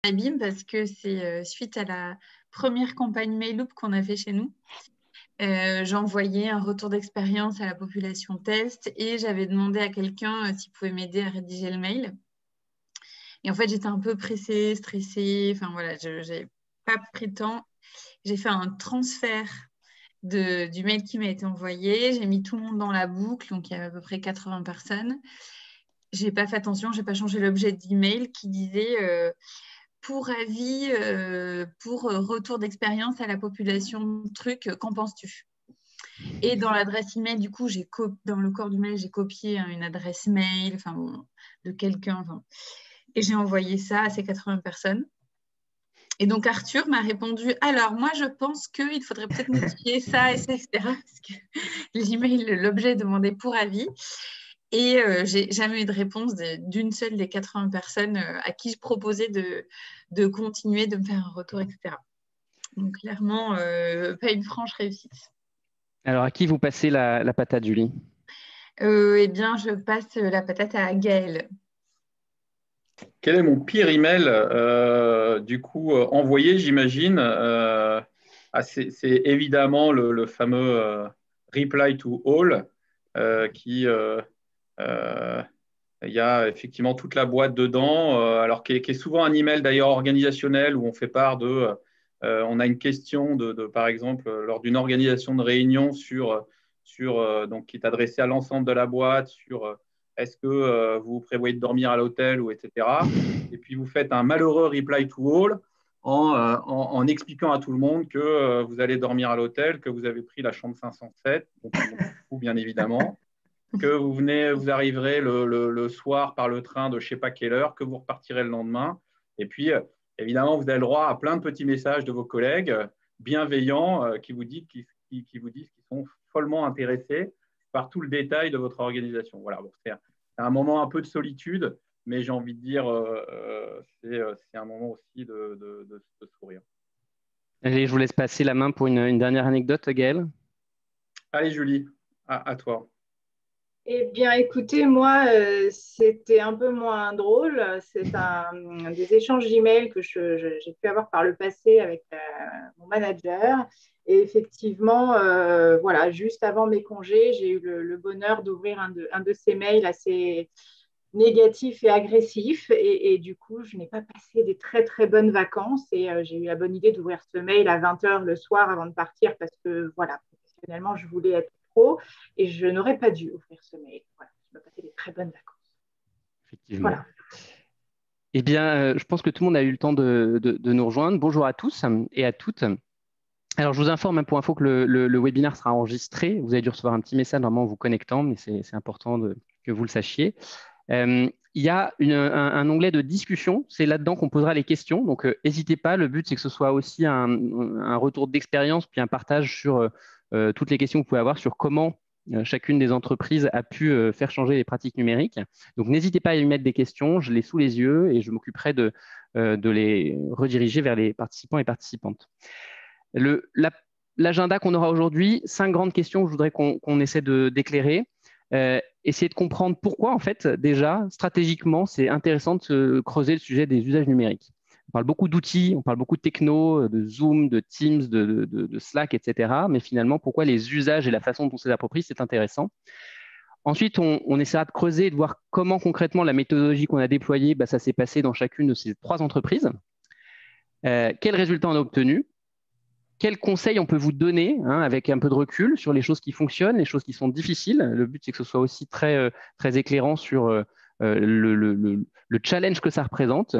abîme parce que c'est suite à la première campagne Mail qu'on a fait chez nous. J'envoyais un retour d'expérience à la population test et j'avais demandé à quelqu'un s'il pouvait m'aider à rédiger le mail. Et en fait, j'étais un peu pressée, stressée. Enfin voilà, je n'avais pas pris le temps. J'ai fait un transfert du mail qui m'a été envoyé. J'ai mis tout le monde dans la boucle, donc il y avait à peu près 80 personnes. J'ai pas fait attention, j'ai pas changé l'objet d'email qui disait pour avis, pour retour d'expérience à la population truc, qu'en penses-tu? Et dans l'adresse email, du coup, dans le corps du mail, j'ai copié une adresse mail, enfin bon, de quelqu'un, enfin, et j'ai envoyé ça à ces 80 personnes. Et donc Arthur m'a répondu, alors moi je pense qu'il faudrait peut-être modifier ça, et ça, etc. Parce que l'email, l'objet demandait pour avis. Et j'ai jamais eu de réponse d'une seule des 80 personnes à qui je proposais de continuer, de me faire un retour, etc. Donc clairement, pas une franche réussite. Alors, à qui vous passez la patate, Julie? Eh bien, je passe la patate à Gaël. Quel est mon pire email du coup envoyé, j'imagine c'est évidemment le fameux reply to all qui il y a effectivement toute la boîte dedans, alors qui est souvent un email d'ailleurs organisationnel où on fait part on a une question par exemple, lors d'une organisation de réunion donc, qui est adressée à l'ensemble de la boîte sur est-ce que vous prévoyez de dormir à l'hôtel ou etc. Et puis vous faites un malheureux reply to all en expliquant à tout le monde que vous allez dormir à l'hôtel, que vous avez pris la chambre 507, donc bien évidemment que vous arriverez le soir par le train de je ne sais pas quelle heure, que vous repartirez le lendemain. Et puis, évidemment, vous avez le droit à plein de petits messages de vos collègues bienveillants qui vous disent qu'ils sont follement intéressés par tout le détail de votre organisation. Voilà, bon, c'est un moment un peu de solitude, mais j'ai envie de dire, c'est un moment aussi de sourire. Allez, je vous laisse passer la main pour une dernière anecdote, Gaël. Allez, Julie, à toi. Eh bien, écoutez, moi, c'était un peu moins drôle. C'est des échanges d'emails que j'ai pu avoir par le passé avec mon manager. Et effectivement, voilà, juste avant mes congés, j'ai eu le bonheur d'ouvrir un de ces mails assez négatif et agressif. Et du coup, je n'ai pas passé des très, très bonnes vacances. Et j'ai eu la bonne idée d'ouvrir ce mail à 20 h le soir avant de partir parce que, voilà, professionnellement, je voulais être pro et je n'aurais pas dû ouvrir ce mail. Voilà, je me passais des très bonnes vacances. Effectivement. Voilà. Eh bien, je pense que tout le monde a eu le temps de nous rejoindre. Bonjour à tous et à toutes. Alors, je vous informe pour info que le webinaire sera enregistré. Vous avez dû recevoir un petit message normalement en vous connectant, mais c'est important que vous le sachiez. Il y a un onglet de discussion. C'est là-dedans qu'on posera les questions. Donc, n'hésitez pas. Le but, c'est que ce soit aussi un retour d'expérience, puis un partage sur toutes les questions que vous pouvez avoir sur comment chacune des entreprises a pu faire changer les pratiques numériques. Donc, n'hésitez pas à y mettre des questions. Je l'ai sous les yeux et je m'occuperai de les rediriger vers les participants et participantes. L'agenda qu'on aura aujourd'hui, 5 grandes questions que je voudrais qu'on essaie d'éclairer. Essayer de comprendre pourquoi, en fait, déjà, stratégiquement, c'est intéressant de se creuser le sujet des usages numériques. On parle beaucoup d'outils, on parle beaucoup de techno, de Zoom, de Teams, de Slack, etc. Mais finalement, pourquoi les usages et la façon dont on s'approprie, c'est intéressant. Ensuite, on essaiera de creuser et de voir comment concrètement la méthodologie qu'on a déployée, ça s'est passé dans chacune de ces 3 entreprises. Quels résultats on a obtenus? Quels conseils on peut vous donner avec un peu de recul sur les choses qui fonctionnent, les choses qui sont difficiles? Le but, c'est que ce soit aussi très, très éclairant sur le challenge que ça représente.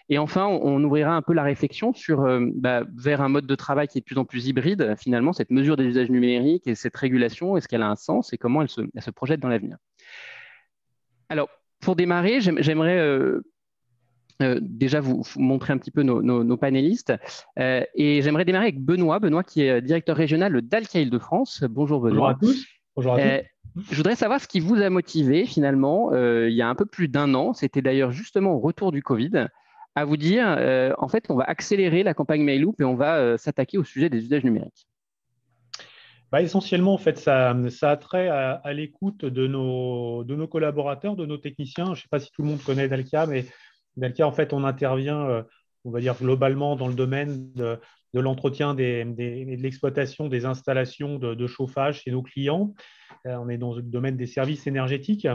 Et enfin, on ouvrira un peu la réflexion vers un mode de travail qui est de plus en plus hybride. Finalement, cette mesure des usages numériques et cette régulation, est-ce qu'elle a un sens et comment elle se projette dans l'avenir? Alors, pour démarrer, j'aimerais déjà vous montrer un petit peu nos panélistes. Et j'aimerais démarrer avec Benoît. Benoît qui est directeur régional d'Alcaïl de France. Bonjour Benoît. Bonjour à tous. Bonjour à tous. Je voudrais savoir ce qui vous a motivé finalement, il y a un peu plus d'1 an, c'était d'ailleurs justement au retour du Covid, à vous dire, en fait, on va accélérer la campagne Mail-Loop et on va s'attaquer au sujet des usages numériques. Essentiellement, en fait, ça a trait à l'écoute de nos collaborateurs, de nos techniciens. Je ne sais pas si tout le monde connaît Dalkia, mais Dalkia, en fait, on intervient on va dire globalement dans le domaine de l'entretien et de l'exploitation des installations de chauffage chez nos clients. On est dans le domaine des services énergétiques.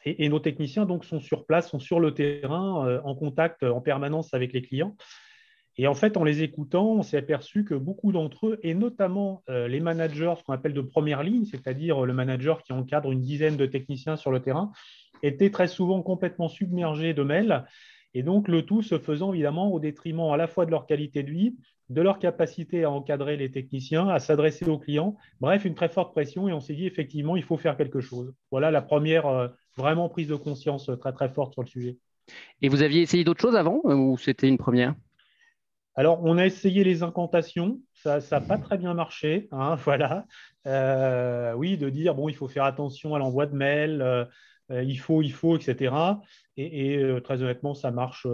Et nos techniciens donc, sont sur place, sont sur le terrain, en contact en permanence avec les clients. Et en fait, en les écoutant, on s'est aperçu que beaucoup d'entre eux, et notamment les managers, ce qu'on appelle de première ligne, c'est-à-dire le manager qui encadre une dizaine de techniciens sur le terrain, étaient très souvent complètement submergés de mails. Et donc, le tout se faisant évidemment au détriment à la fois de leur qualité de vie, de leur capacité à encadrer les techniciens, à s'adresser aux clients. Bref, une très forte pression. Et on s'est dit, effectivement, il faut faire quelque chose. Voilà la première vraiment prise de conscience très, très forte sur le sujet. Et vous aviez essayé d'autres choses avant ou c'était une première? Alors, on a essayé les incantations, ça n'a pas très bien marché, hein, voilà. Oui, de dire, bon, il faut faire attention à l'envoi de mails, il faut, etc. Et très honnêtement, ça marche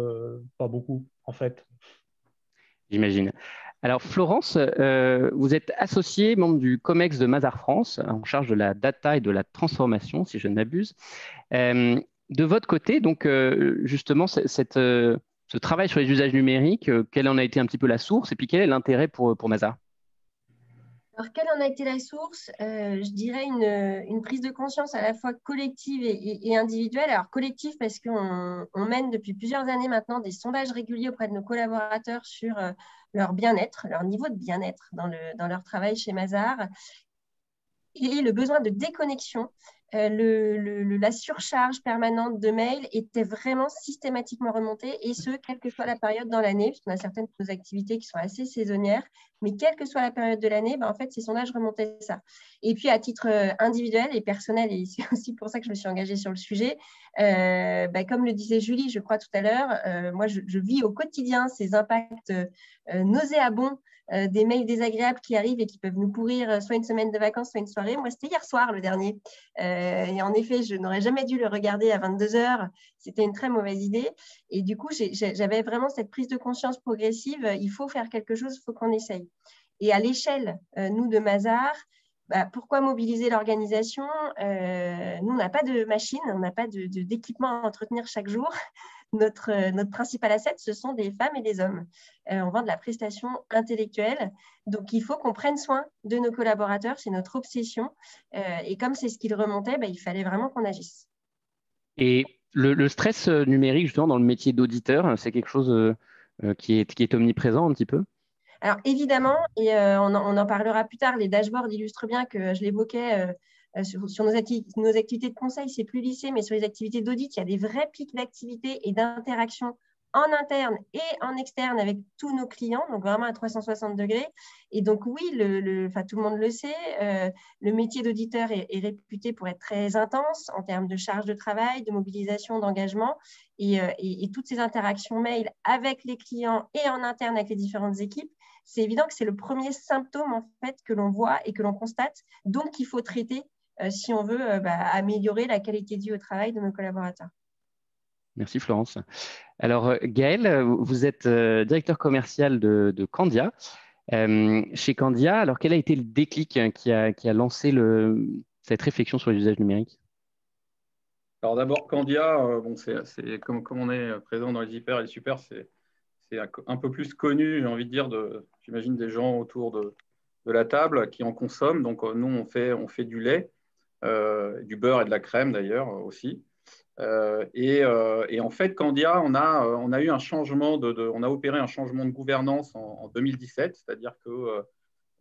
pas beaucoup, en fait. J'imagine. Alors, Florence, vous êtes associée, membre du COMEX de Mazars France, en charge de la data et de la transformation, si je ne m'abuse. De votre côté, donc, justement, ce travail sur les usages numériques, quelle en a été un petit peu la source et puis quel est l'intérêt pour Mazars? Alors, quelle en a été la source? Je dirais une prise de conscience à la fois collective et individuelle. Alors, collective parce qu'on mène depuis plusieurs années maintenant des sondages réguliers auprès de nos collaborateurs sur leur bien-être, leur niveau de bien-être dans leur travail chez Mazars et le besoin de déconnexion. La surcharge permanente de mails était vraiment systématiquement remontée, et ce, quelle que soit la période dans l'année, puisqu'on a certaines de nos activités qui sont assez saisonnières, mais quelle que soit la période de l'année, en fait, ces sondages remontaient ça. Et puis, à titre individuel et personnel, et c'est aussi pour ça que je me suis engagée sur le sujet, comme le disait Julie, je crois tout à l'heure, moi, je vis au quotidien ces impacts nauséabonds des mails désagréables qui arrivent et qui peuvent nous pourrir soit une semaine de vacances, soit une soirée. Moi, c'était hier soir le dernier. Et en effet, je n'aurais jamais dû le regarder à 22 h. C'était une très mauvaise idée. Et du coup, j'avais vraiment cette prise de conscience progressive. Il faut faire quelque chose, il faut qu'on essaye. Et à l'échelle, nous, de Mazars, pourquoi mobiliser l'organisation? Nous, on n'a pas de machine, on n'a pas d'équipement à entretenir chaque jour. Notre principal asset, ce sont des femmes et des hommes. On vend de la prestation intellectuelle. Donc, il faut qu'on prenne soin de nos collaborateurs. C'est notre obsession. Et comme c'est ce qu'ils remontaient, il fallait vraiment qu'on agisse. Et le stress numérique, justement, dans le métier d'auditeur, c'est quelque chose qui est omniprésent un petit peu? Alors, évidemment, et on en parlera plus tard, les dashboards illustrent bien que je l'évoquais sur nos activités de conseil, c'est plus lissé, mais sur les activités d'audit, il y a des vrais pics d'activité et d'interaction en interne et en externe avec tous nos clients, donc vraiment à 360 degrés. Et donc oui, tout le monde le sait, le métier d'auditeur est réputé pour être très intense en termes de charge de travail, de mobilisation, d'engagement, et toutes ces interactions mail avec les clients et en interne avec les différentes équipes, c'est évident que c'est le premier symptôme en fait que l'on voit et que l'on constate, donc qu'il faut traiter si on veut améliorer la qualité de vie au travail de nos collaborateurs. Merci Florence. Alors Gaëlle, vous êtes directeur commercial de Candia. Chez Candia, alors quel a été le déclic qui a lancé cette réflexion sur les usages numériques? Alors d'abord, Candia, c'est comme on est présent dans les hyper et les super, c'est un peu plus connu, j'ai envie de dire, j'imagine des gens autour de la table qui en consomment. Donc nous, on fait du lait, du beurre et de la crème d'ailleurs aussi. Et en fait, Candia, on a eu un changement on a opéré un changement de gouvernance en 2017, c'est-à-dire que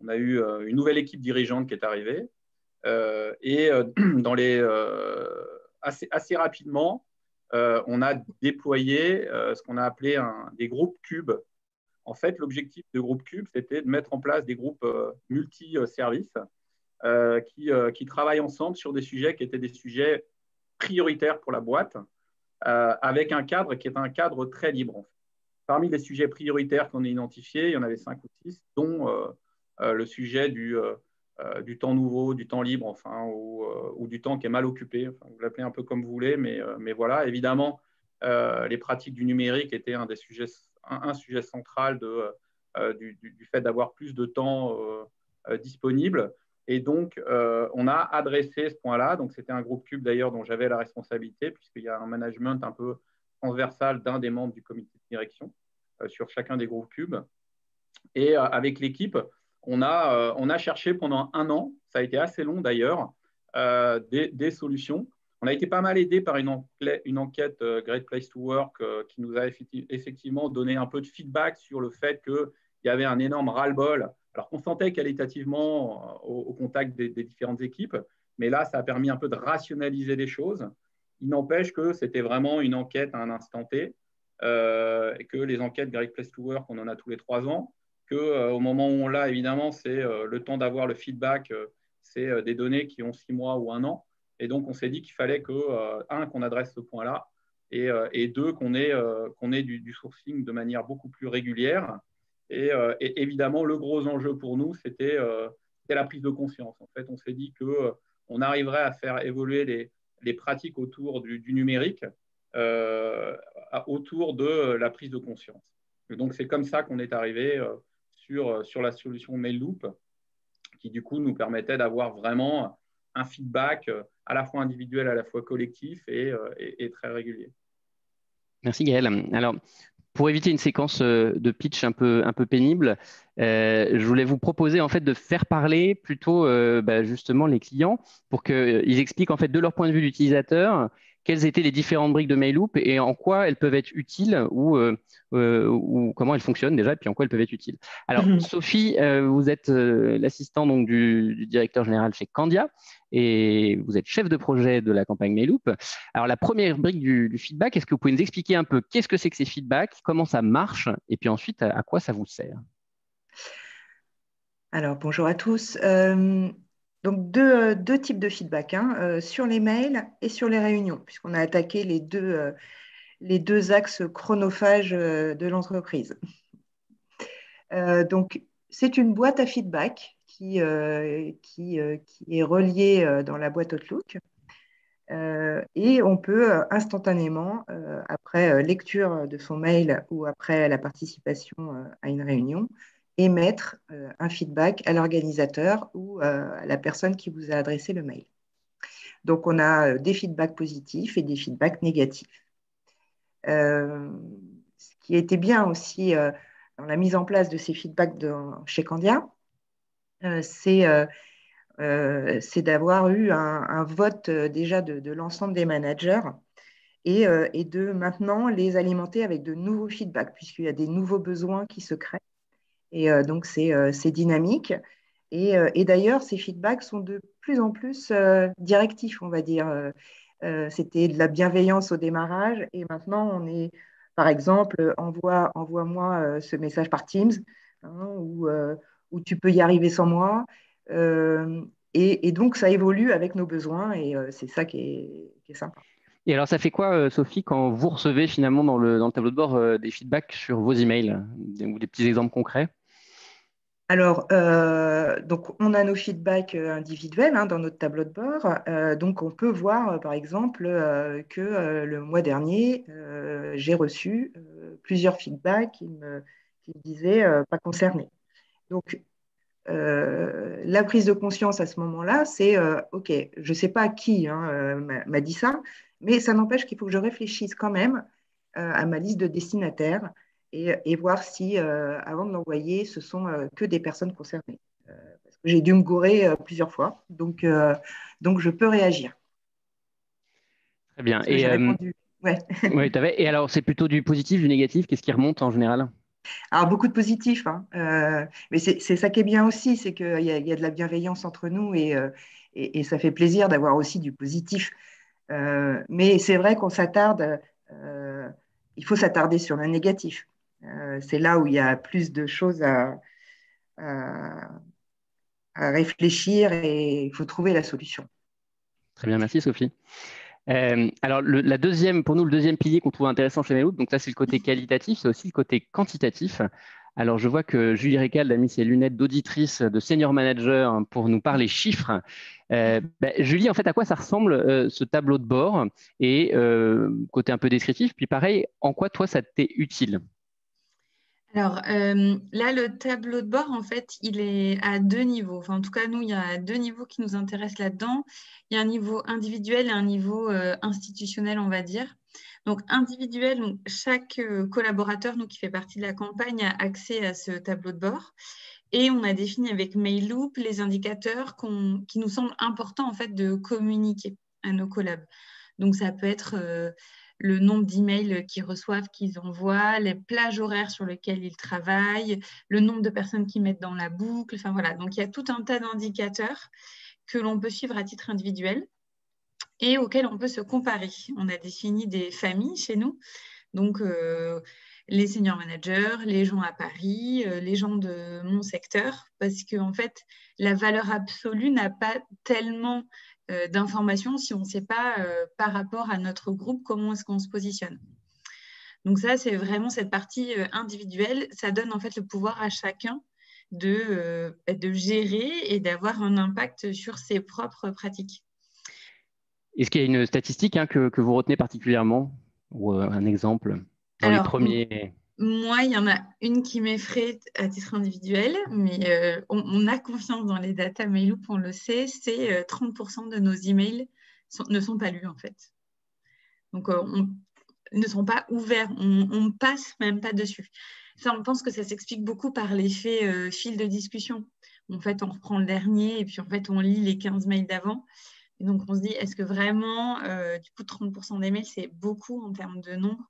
on a eu une nouvelle équipe dirigeante qui est arrivée, et assez rapidement, on a déployé ce qu'on a appelé des groupes cubes. En fait, l'objectif de groupe cube, c'était de mettre en place des groupes multi-services qui travaillent ensemble sur des sujets qui étaient des sujets prioritaires pour la boîte, avec un cadre qui est un cadre très libre. En fait. Parmi les sujets prioritaires qu'on a identifiés, il y en avait 5 ou 6, dont le sujet du temps nouveau, du temps libre, ou du temps qui est mal occupé. Enfin, vous l'appelez un peu comme vous voulez, mais voilà, évidemment, les pratiques du numérique étaient un sujet central du fait d'avoir plus de temps disponible. Et donc, on a adressé ce point-là. Donc, c'était un groupe cube d'ailleurs dont j'avais la responsabilité, puisqu'il y a un management un peu transversal d'un des membres du comité de direction. sur chacun des groupes cubes. Et avec l'équipe, on a cherché pendant 1 an, ça a été assez long d'ailleurs, des solutions. On a été pas mal aidé par une enquête Great Place to Work qui nous a effectivement donné un peu de feedback sur le fait qu'il y avait un énorme ras-le-bol. Alors qu'on sentait qualitativement au contact des différentes équipes, mais là, ça a permis un peu de rationaliser les choses. Il n'empêche que c'était vraiment une enquête à un instant T, et que les enquêtes Great Place to Work, on en a tous les 3 ans, qu'au moment où on l'a, évidemment, c'est le temps d'avoir le feedback, c'est des données qui ont 6 mois ou 1 an. Et donc, on s'est dit qu'il fallait qu'on adresse ce point-là, et 2, qu'on ait du sourcing de manière beaucoup plus régulière. Et évidemment, le gros enjeu pour nous, c'était la prise de conscience. En fait, on s'est dit qu'on arriverait à faire évoluer les pratiques autour du numérique, autour de la prise de conscience. Et donc, c'est comme ça qu'on est arrivé sur la solution MailLoop, qui du coup nous permettait d'avoir vraiment un feedback à la fois individuel, à la fois collectif et très régulier. Merci Gaël. Alors, pour éviter une séquence de pitch un peu pénible, je voulais vous proposer en fait de faire parler plutôt justement les clients pour qu'ils expliquent en fait de leur point de vue d'utilisateur quelles étaient les différentes briques de MailLoop et en quoi elles peuvent être utiles ou comment elles fonctionnent déjà et puis en quoi elles peuvent être utiles. Alors Sophie, vous êtes l'assistant donc du directeur général chez Candia et vous êtes chef de projet de la campagne MailLoop. Alors la première brique du feedback, est-ce que vous pouvez nous expliquer un peu qu'est-ce que c'est que ces feedbacks, comment ça marche et puis ensuite à quoi ça vous sert? Alors bonjour à tous. Donc deux types de feedback, sur les mails et sur les réunions, puisqu'on a attaqué les deux axes chronophages de l'entreprise. Donc, c'est une boîte à feedback qui est reliée dans la boîte Outlook. Et on peut instantanément, après lecture de son mail ou après la participation à une réunion, émettre un feedback à l'organisateur ou à la personne qui vous a adressé le mail. Donc, on a des feedbacks positifs et des feedbacks négatifs. Ce qui était bien aussi dans la mise en place de ces feedbacks chez Candia, c'est d'avoir eu un vote déjà de l'ensemble des managers et de maintenant les alimenter avec de nouveaux feedbacks, puisqu'il y a des nouveaux besoins qui se créent. Et donc, c'est dynamique. Et d'ailleurs, ces feedbacks sont de plus en plus directifs, on va dire. C'était de la bienveillance au démarrage et maintenant, on est, par exemple, envoie-moi ce message par Teams, où tu peux y arriver sans moi. Et donc, ça évolue avec nos besoins et c'est ça qui est sympa. Et alors, ça fait quoi, Sophie, quand vous recevez finalement dans le tableau de bord des feedbacks sur vos emails ou des petits exemples concrets? Alors, donc on a nos feedbacks individuels dans notre tableau de bord. Donc, on peut voir, par exemple, que le mois dernier, j'ai reçu plusieurs feedbacks qui me disaient pas concernés. Donc, la prise de conscience à ce moment-là, c'est OK, je ne sais pas qui m'a dit ça, mais ça n'empêche qu'il faut que je réfléchisse quand même à ma liste de destinataires et voir si, avant de l'envoyer, ce sont que des personnes concernées. Parce que j'ai dû me gourer plusieurs fois, donc je peux réagir. Très bien. Et j'ai répondu. Ouais. Oui, et alors, c'est plutôt du positif, du négatif? Qu'est-ce qui remonte en général? Alors, beaucoup de positifs, mais c'est ça qui est bien aussi, c'est qu'il y a de la bienveillance entre nous et ça fait plaisir d'avoir aussi du positif. Mais c'est vrai qu'on s'attarde, il faut s'attarder sur le négatif. C'est là où il y a plus de choses à réfléchir et il faut trouver la solution. Très bien, merci Sophie. Alors, pour nous, le deuxième pilier qu'on trouve intéressant chez MailLoop, donc là, c'est le côté qualitatif, c'est aussi le côté quantitatif. Alors, je vois que Julie Récal a mis ses lunettes d'auditrice de senior manager pour nous parler chiffres. Julie, en fait, à quoi ça ressemble ce tableau de bord? Et côté un peu descriptif, puis pareil, en quoi toi, ça t'est utile? Alors là, le tableau de bord, en fait, il est à 2 niveaux. Enfin, en tout cas, nous, il y a 2 niveaux qui nous intéressent là-dedans. Il y a un niveau individuel et un niveau institutionnel, on va dire. Donc, individuel, donc, chaque collaborateur qui fait partie de la campagne a accès à ce tableau de bord. Et on a défini avec Mailloop les indicateurs qui nous semblent importants en fait, de communiquer à nos collabs. Donc, ça peut être le nombre d'emails qu'ils reçoivent, qu'ils envoient, les plages horaires sur lesquelles ils travaillent, le nombre de personnes qu'ils mettent dans la boucle. Enfin, voilà. Donc, il y a tout un tas d'indicateurs que l'on peut suivre à titre individuel et auxquels on peut se comparer. On a défini des familles chez nous, donc les senior managers, les gens à Paris, les gens de mon secteur, parce qu'en fait, la valeur absolue n'a pas tellement d'informations si on ne sait pas par rapport à notre groupe comment est-ce qu'on se positionne. Donc ça, c'est vraiment cette partie individuelle. Ça donne en fait le pouvoir à chacun de gérer et d'avoir un impact sur ses propres pratiques. Est-ce qu'il y a une statistique que vous retenez particulièrement ou un exemple dans les premiers? Moi, il y en a une qui m'effraie à titre individuel, mais on a confiance dans les data Mailloop, on le sait, c'est 30% de nos emails ne sont pas lus en fait. Donc, ne sont pas ouverts, on ne passe même pas dessus. Ça, on pense que ça s'explique beaucoup par l'effet fil de discussion. En fait, on reprend le dernier et puis en fait, on lit les 15 mails d'avant. Et donc, on se dit, est-ce que vraiment, du coup, 30% des mails, c'est beaucoup en termes de nombre?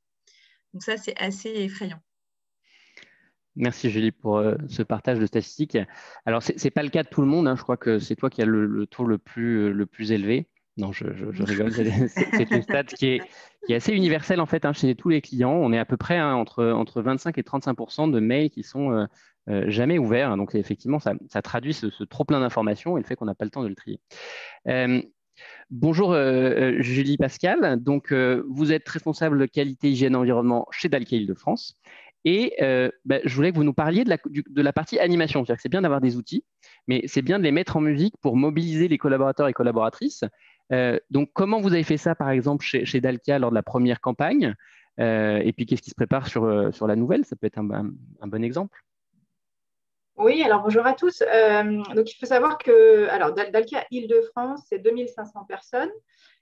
Donc ça, c'est assez effrayant. Merci Julie pour ce partage de statistiques. Alors, ce n'est pas le cas de tout le monde. Je crois que c'est toi qui as le taux le plus élevé. Non, je rigole. C'est une stat qui est assez universelle en fait chez tous les clients. On est à peu près entre 25 et 35% de mails qui sont jamais ouverts. Donc, effectivement, ça traduit ce trop plein d'informations et le fait qu'on n'a pas le temps de le trier. Bonjour Julie Pascal, donc vous êtes responsable qualité hygiène environnement chez Dalkia Île-de-France et je voulais que vous nous parliez de la partie animation. C'est-à-dire que c'est bien d'avoir des outils, mais c'est bien de les mettre en musique pour mobiliser les collaborateurs et collaboratrices. Donc comment vous avez fait ça par exemple chez Dalkia lors de la première campagne et puis qu'est-ce qui se prépare sur la nouvelle? Ça peut être un bon exemple. Oui, alors bonjour à tous. Donc, il faut savoir que Dalkia Île-de-France, c'est 2500 personnes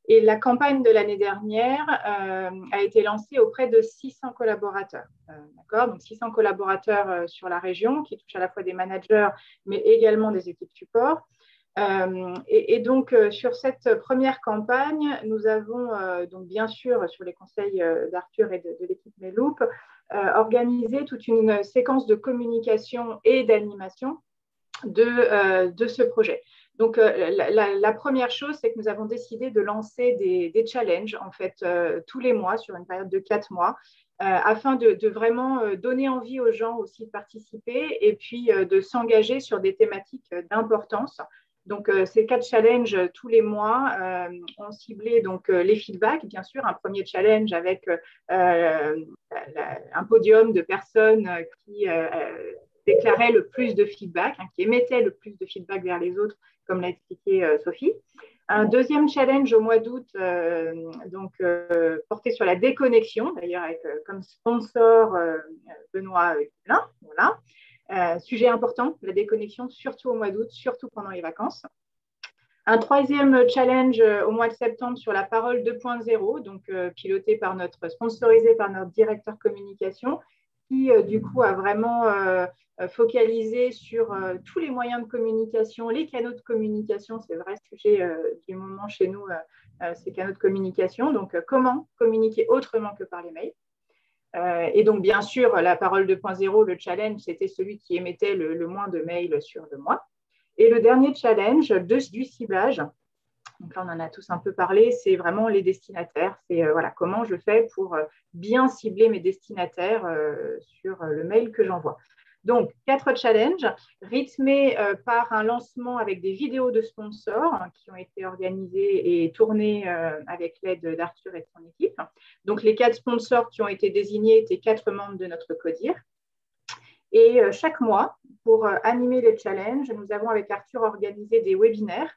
et la campagne de l'année dernière a été lancée auprès de 600 collaborateurs. D'accord, donc 600 collaborateurs sur la région qui touchent à la fois des managers mais également des équipes support. Et donc, sur cette première campagne, nous avons, donc bien sûr, sur les conseils d'Arthur et de l'équipe Mailloop, organisé toute une séquence de communication et d'animation de ce projet. Donc, la première chose, c'est que nous avons décidé de lancer des challenges, en fait, tous les mois, sur une période de 4 mois, afin de vraiment donner envie aux gens aussi de participer et puis de s'engager sur des thématiques d'importance. Donc, ces 4 challenges tous les mois ont ciblé donc, les feedbacks, bien sûr, un premier challenge avec un podium de personnes qui déclaraient le plus de feedback, qui émettaient le plus de feedback vers les autres, comme l'a expliqué Sophie. Un deuxième challenge au mois d'août, porté sur la déconnexion, d'ailleurs avec comme sponsor Benoît Guillain, voilà. Sujet important, la déconnexion, surtout au mois d'août, surtout pendant les vacances. Un troisième challenge au mois de septembre sur la parole 2.0, donc sponsorisé par notre directeur communication, qui du coup a vraiment focalisé sur tous les moyens de communication, les canaux de communication, c'est le vrai sujet du moment chez nous, ces canaux de communication. Donc, comment communiquer autrement que par les mails. Et donc, bien sûr, la parole 2.0, le challenge, c'était celui qui émettait le moins de mails sur le mois. Et le dernier challenge du ciblage, donc là, on en a tous un peu parlé, c'est vraiment les destinataires. C'est comment je fais pour bien cibler mes destinataires sur le mail que j'envoie. Donc, 4 challenges rythmés par un lancement avec des vidéos de sponsors qui ont été organisées et tournées avec l'aide d'Arthur et de son équipe. Donc, les 4 sponsors qui ont été désignés étaient 4 membres de notre CODIR. Et chaque mois, pour animer les challenges, nous avons avec Arthur organisé des webinaires.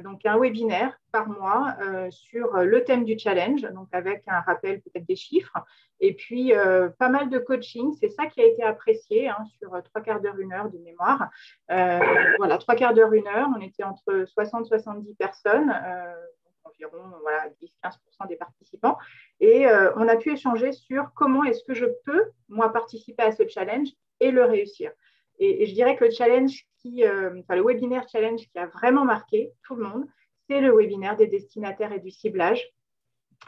Donc, un webinaire par mois sur le thème du challenge, donc avec un rappel peut-être des chiffres, et puis pas mal de coaching. C'est ça qui a été apprécié sur 3 quarts d'heure, 1 heure de mémoire. Voilà, 3 quarts d'heure, 1 heure, on était entre 60 et 70 personnes. environ 10-15% des participants. Et on a pu échanger sur comment est-ce que je peux, moi, participer à ce challenge et le réussir. Et je dirais que le challenge le webinaire challenge qui a vraiment marqué tout le monde, c'est le webinaire des destinataires et du ciblage.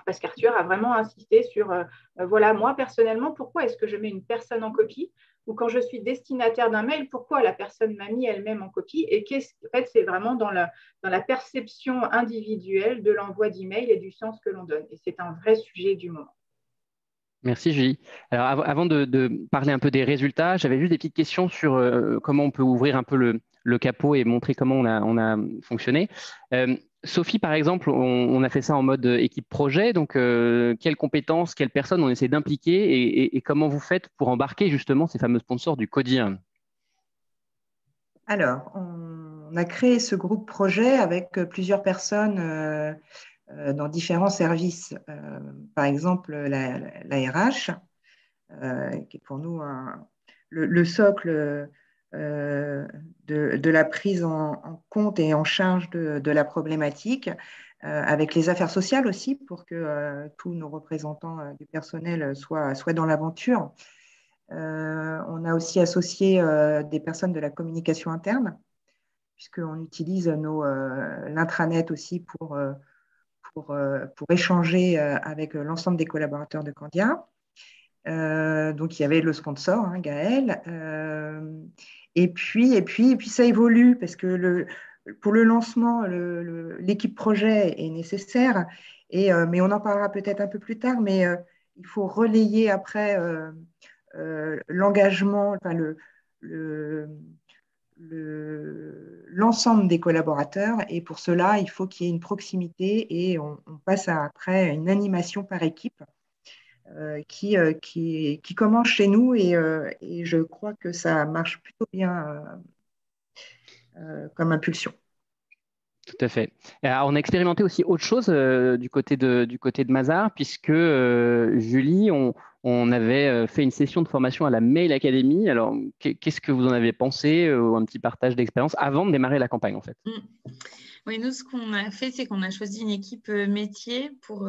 Parce qu'Arthur a vraiment insisté sur, voilà, moi personnellement, pourquoi est-ce que je mets une personne en copie? Ou quand je suis destinataire d'un mail, pourquoi la personne m'a mis elle-même en copie? Et en fait, c'est vraiment dans la perception individuelle de l'envoi d'email et du sens que l'on donne. Et c'est un vrai sujet du moment. Merci Julie. Alors avant de parler un peu des résultats, j'avais juste des petites questions sur comment on peut ouvrir un peu le capot et montrer comment on a fonctionné. Sophie, par exemple, on a fait ça en mode équipe projet. Donc, quelles compétences, quelles personnes on essaie d'impliquer et comment vous faites pour embarquer justement ces fameux sponsors du CODIR? Alors, on a créé ce groupe projet avec plusieurs personnes dans différents services. Par exemple, la RH, qui est pour nous le socle de la prise en compte et en charge de la problématique, avec les affaires sociales aussi, pour que tous nos représentants du personnel soient dans l'aventure. On a aussi associé des personnes de la communication interne, puisqu'on utilise l'intranet aussi pour échanger avec l'ensemble des collaborateurs de Candia. Donc, il y avait le sponsor, Gaël. Et puis, ça évolue parce que pour le lancement, l'équipe projet est nécessaire. Mais on en parlera peut-être un peu plus tard. Mais il faut relayer après l'engagement, enfin, l'ensemble des collaborateurs. Et pour cela, il faut qu'il y ait une proximité et on passe après une animation par équipe qui commence chez nous et je crois que ça marche plutôt bien comme impulsion. Tout à fait. Alors, on a expérimenté aussi autre chose du côté de Mazars, puisque Julie, on avait fait une session de formation à la Mail Academy. Alors, qu'est-ce que vous en avez pensé, un petit partage d'expérience avant de démarrer la campagne, en fait? Oui, nous, ce qu'on a fait, c'est qu'on a choisi une équipe métier pour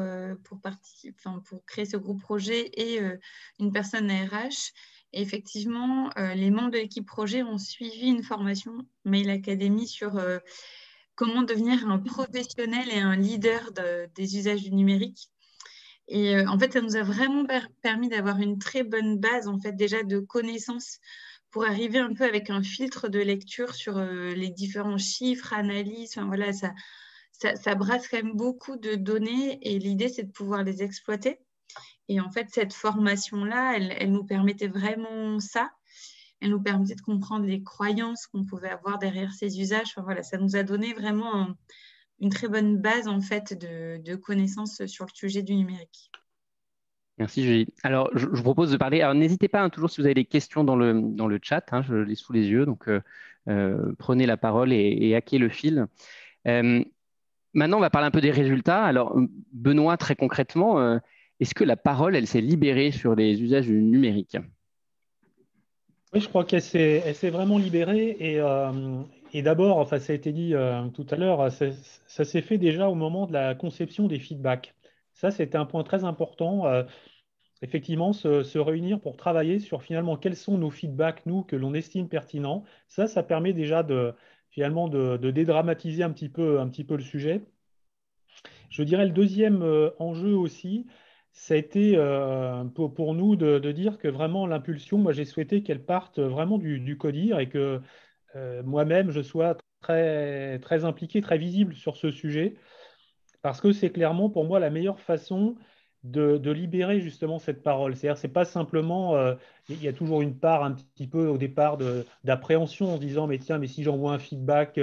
créer ce groupe projet et une personne RH. Et effectivement, les membres de l'équipe projet ont suivi une formation Mail Academy sur comment devenir un professionnel et un leader des usages du numérique. Et en fait, ça nous a vraiment permis d'avoir une très bonne base, en fait, déjà de connaissances pour arriver un peu avec un filtre de lecture sur les différents chiffres, analyses. Enfin, voilà, ça brasse quand même beaucoup de données et l'idée, c'est de pouvoir les exploiter. Et en fait, cette formation-là, elle nous permettait vraiment ça. Elle nous permettait de comprendre les croyances qu'on pouvait avoir derrière ces usages. Enfin, voilà, ça nous a donné vraiment une très bonne base en fait, de connaissances sur le sujet du numérique. Merci Julie. Alors, je vous propose de parler. Alors, n'hésitez pas, toujours si vous avez des questions dans le chat, je l'ai sous les yeux, donc prenez la parole et hackez le fil. Maintenant, on va parler un peu des résultats. Alors, Benoît, très concrètement, est-ce que la parole, elle s'est libérée sur les usages du numérique? Oui, je crois qu'elle s'est vraiment libérée. Et d'abord, enfin, ça a été dit tout à l'heure, ça s'est fait déjà au moment de la conception des feedbacks. Ça, c'était un point très important. Effectivement, se réunir pour travailler sur finalement quels sont nos feedbacks, nous, que l'on estime pertinents. Ça permet déjà finalement de dédramatiser un petit peu le sujet. Je dirais le deuxième enjeu aussi, ça a été pour nous de dire que vraiment l'impulsion, moi j'ai souhaité qu'elle parte vraiment du CODIR et que moi-même je sois très, très impliqué, très visible sur ce sujet, parce que c'est clairement pour moi la meilleure façon de libérer justement cette parole. C'est-à-dire, c'est pas simplement, il y a toujours une part un petit peu au départ d'appréhension en se disant, mais tiens, mais si j'envoie un feedback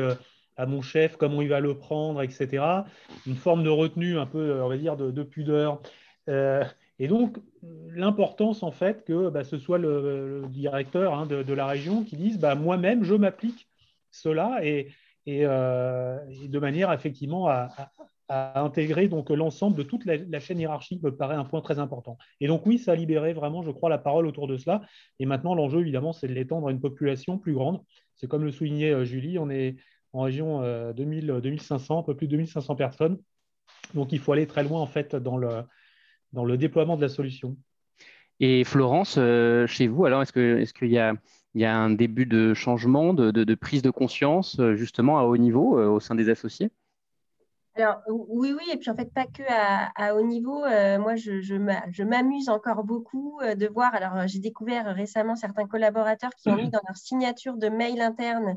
à mon chef, comment il va le prendre, etc. Une forme de retenue un peu, on va dire, de pudeur. Et donc, l'importance en fait que ce soit le directeur de la région qui dise, moi-même, je m'applique cela et de manière effectivement à intégrer donc l'ensemble de toute la chaîne hiérarchique me paraît un point très important. Et donc oui, ça a libéré vraiment, je crois, la parole autour de cela. Et maintenant, l'enjeu, évidemment, c'est de l'étendre à une population plus grande. C'est comme le soulignait Julie, on est en région 2500, un peu plus de 2500 personnes. Donc, il faut aller très loin en fait dans le déploiement de la solution. Et Florence, chez vous, alors, est-ce qu'il y a un début de changement, de prise de conscience, justement, à haut niveau, au sein des associés? Alors, oui, et puis en fait, pas que à haut niveau. Moi, je m'amuse encore beaucoup de voir. Alors, j'ai découvert récemment certains collaborateurs qui ont mis dans leur signature de mail interne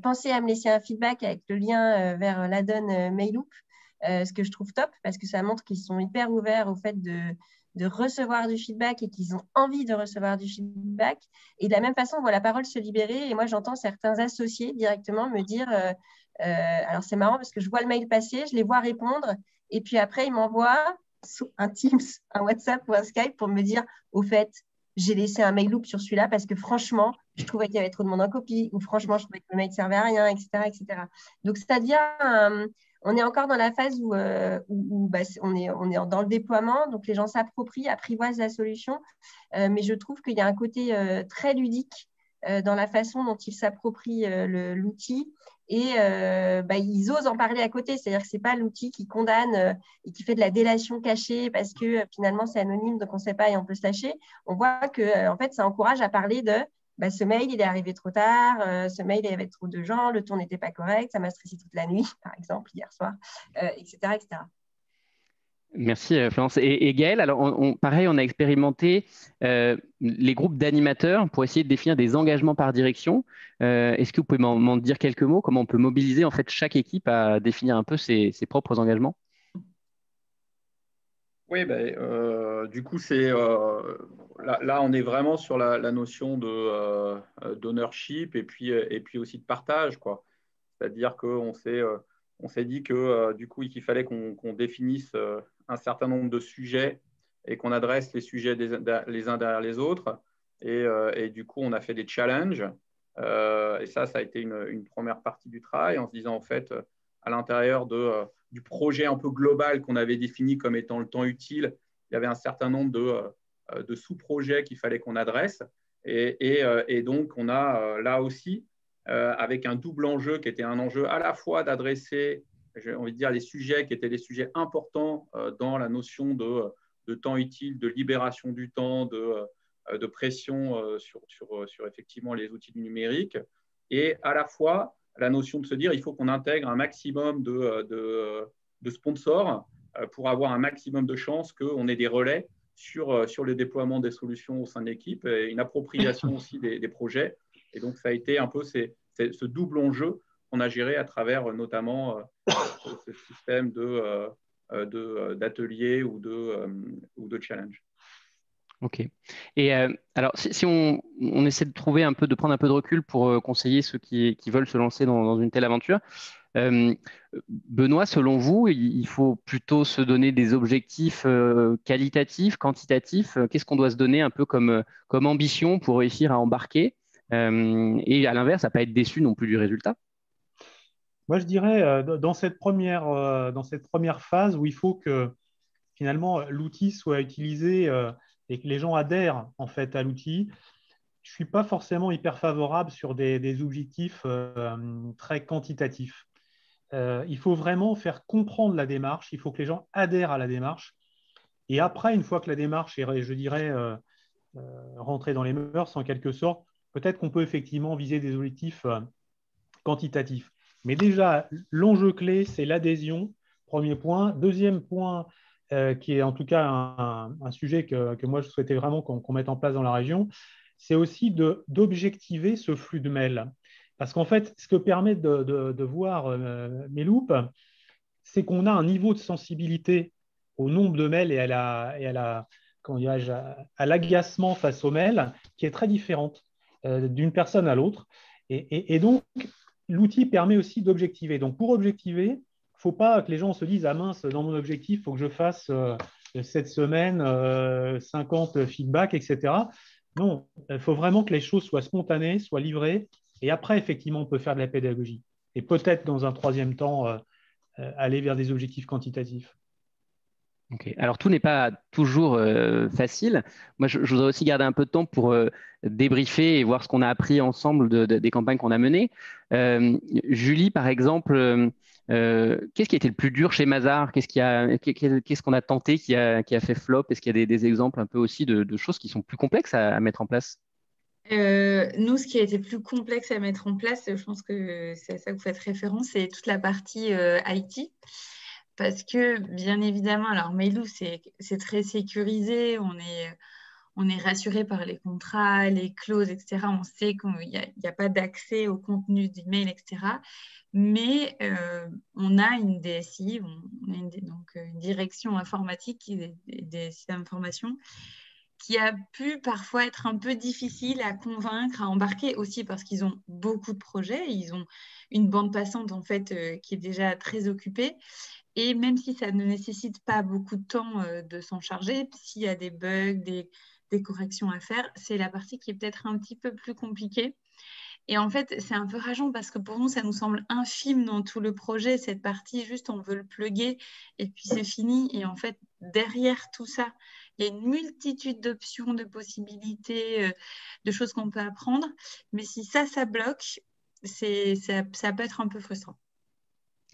pensez à me laisser un feedback avec le lien vers l'add-on Mailloop, ce que je trouve top parce que ça montre qu'ils sont hyper ouverts au fait de recevoir du feedback et qu'ils ont envie de recevoir du feedback. Et de la même façon, on voit la parole se libérer. Et moi, j'entends certains associés directement me dire alors, c'est marrant parce que je vois le mail passer, je les vois répondre. Et puis après, ils m'envoient un Teams, un WhatsApp ou un Skype pour me dire au fait, j'ai laissé un mail loop sur celui-là parce que franchement, je trouvais qu'il y avait trop de monde en copie ou franchement, je trouvais que le mail ne servait à rien, etc. etc. Donc, c'est-à-dire, on est encore dans la phase où on est dans le déploiement, donc les gens s'approprient, apprivoisent la solution, mais je trouve qu'il y a un côté très ludique dans la façon dont ils s'approprient l'outil et ils osent en parler à côté, c'est-à-dire que ce n'est pas l'outil qui condamne et qui fait de la délation cachée parce que finalement c'est anonyme donc on ne sait pas et on peut se lâcher. On voit que en fait, ça encourage à parler de ce mail, il est arrivé trop tard, ce mail, il y avait trop de gens, le ton n'était pas correct, ça m'a stressé toute la nuit, par exemple, hier soir, etc., etc. Merci Florence. Et Gaël, alors pareil, on a expérimenté les groupes d'animateurs pour essayer de définir des engagements par direction. Est-ce que vous pouvez m'en dire quelques mots? Comment on peut mobiliser en fait chaque équipe à définir un peu ses propres engagements? Oui, du coup, là, on est vraiment sur la notion d'ownership et puis aussi de partage, quoi. C'est-à-dire qu'on s'est dit que du coup, qu'il fallait qu'on définisse un certain nombre de sujets et qu'on adresse les sujets les uns derrière les autres. Et du coup, on a fait des challenges. Et ça a été une première partie du travail en se disant, en fait, à l'intérieur du projet un peu global qu'on avait défini comme étant le temps utile, il y avait un certain nombre de sous-projets qu'il fallait qu'on adresse. Et donc, on a là aussi, avec un double enjeu qui était un enjeu à la fois d'adresser, j'ai envie de dire, les sujets qui étaient des sujets importants dans la notion de temps utile, de libération du temps, de pression sur effectivement les outils du numérique, et à la fois la notion de se dire il faut qu'on intègre un maximum de sponsors pour avoir un maximum de chances qu'on ait des relais sur le déploiement des solutions au sein de l'équipe et une appropriation aussi des projets. Et donc, ça a été un peu ce double enjeu qu'on a géré à travers notamment ce système d'ateliers ou de challenge. Ok. Et alors, si on essaie de prendre un peu de recul pour conseiller ceux qui veulent se lancer dans une telle aventure, Benoît, selon vous, il faut plutôt se donner des objectifs qualitatifs, quantitatifs. Qu'est-ce qu'on doit se donner un peu comme ambition pour réussir à embarquer et à l'inverse, à ne pas être déçu non plus du résultat? Moi, je dirais, dans cette première phase où il faut que finalement l'outil soit utilisé et que les gens adhèrent en fait à l'outil, je ne suis pas forcément hyper favorable sur des objectifs très quantitatifs. Il faut vraiment faire comprendre la démarche, il faut que les gens adhèrent à la démarche. Et après, une fois que la démarche est, je dirais, rentrée dans les mœurs en quelque sorte, peut-être qu'on peut effectivement viser des objectifs quantitatifs. Mais déjà, l'enjeu clé, c'est l'adhésion, premier point. Deuxième point, qui est en tout cas un sujet que moi, je souhaitais vraiment qu'on mette en place dans la région, c'est aussi d'objectiver ce flux de mails. Parce qu'en fait, ce que permet de voir Mailloop, c'est qu'on a un niveau de sensibilité au nombre de mails et à l'agacement face aux mails qui est très différente d'une personne à l'autre. Et donc, l'outil permet aussi d'objectiver. Donc, pour objectiver, il ne faut pas que les gens se disent « Ah mince, dans mon objectif, il faut que je fasse cette semaine 50 feedbacks, etc. » Non, il faut vraiment que les choses soient spontanées, soient livrées. Et après, effectivement, on peut faire de la pédagogie. Et peut-être, dans un troisième temps, aller vers des objectifs quantitatifs. Ok. Alors, tout n'est pas toujours facile. Moi, je voudrais aussi garder un peu de temps pour débriefer et voir ce qu'on a appris ensemble des campagnes qu'on a menées. Julie, par exemple, qu'est-ce qui a été le plus dur chez Mazars? Qu'est-ce qu'on a tenté qui a fait flop? Est-ce qu'il y a des exemples un peu aussi de choses qui sont plus complexes à mettre en place? Nous, ce qui a été plus complexe à mettre en place, je pense que c'est à ça que vous faites référence, c'est toute la partie IT. Parce que, bien évidemment, alors Mailou, c'est très sécurisé, on est rassuré par les contrats, les clauses, etc. On sait qu'il n'y a pas d'accès au contenu d'email, etc. Mais on a une DSI, on a donc une direction informatique des systèmes d'information qui a pu parfois être un peu difficile à convaincre, à embarquer aussi parce qu'ils ont beaucoup de projets, ils ont une bande passante en fait qui est déjà très occupée. Et même si ça ne nécessite pas beaucoup de temps de s'en charger, s'il y a des bugs, des corrections à faire, c'est la partie qui est peut-être un petit peu plus compliquée. Et en fait, c'est un peu rageant parce que pour nous, ça nous semble infime dans tout le projet, cette partie, juste on veut le plugger et puis c'est fini. Et en fait, derrière tout ça, il y a une multitude d'options, de possibilités, de choses qu'on peut apprendre. Mais si ça bloque, ça peut être un peu frustrant.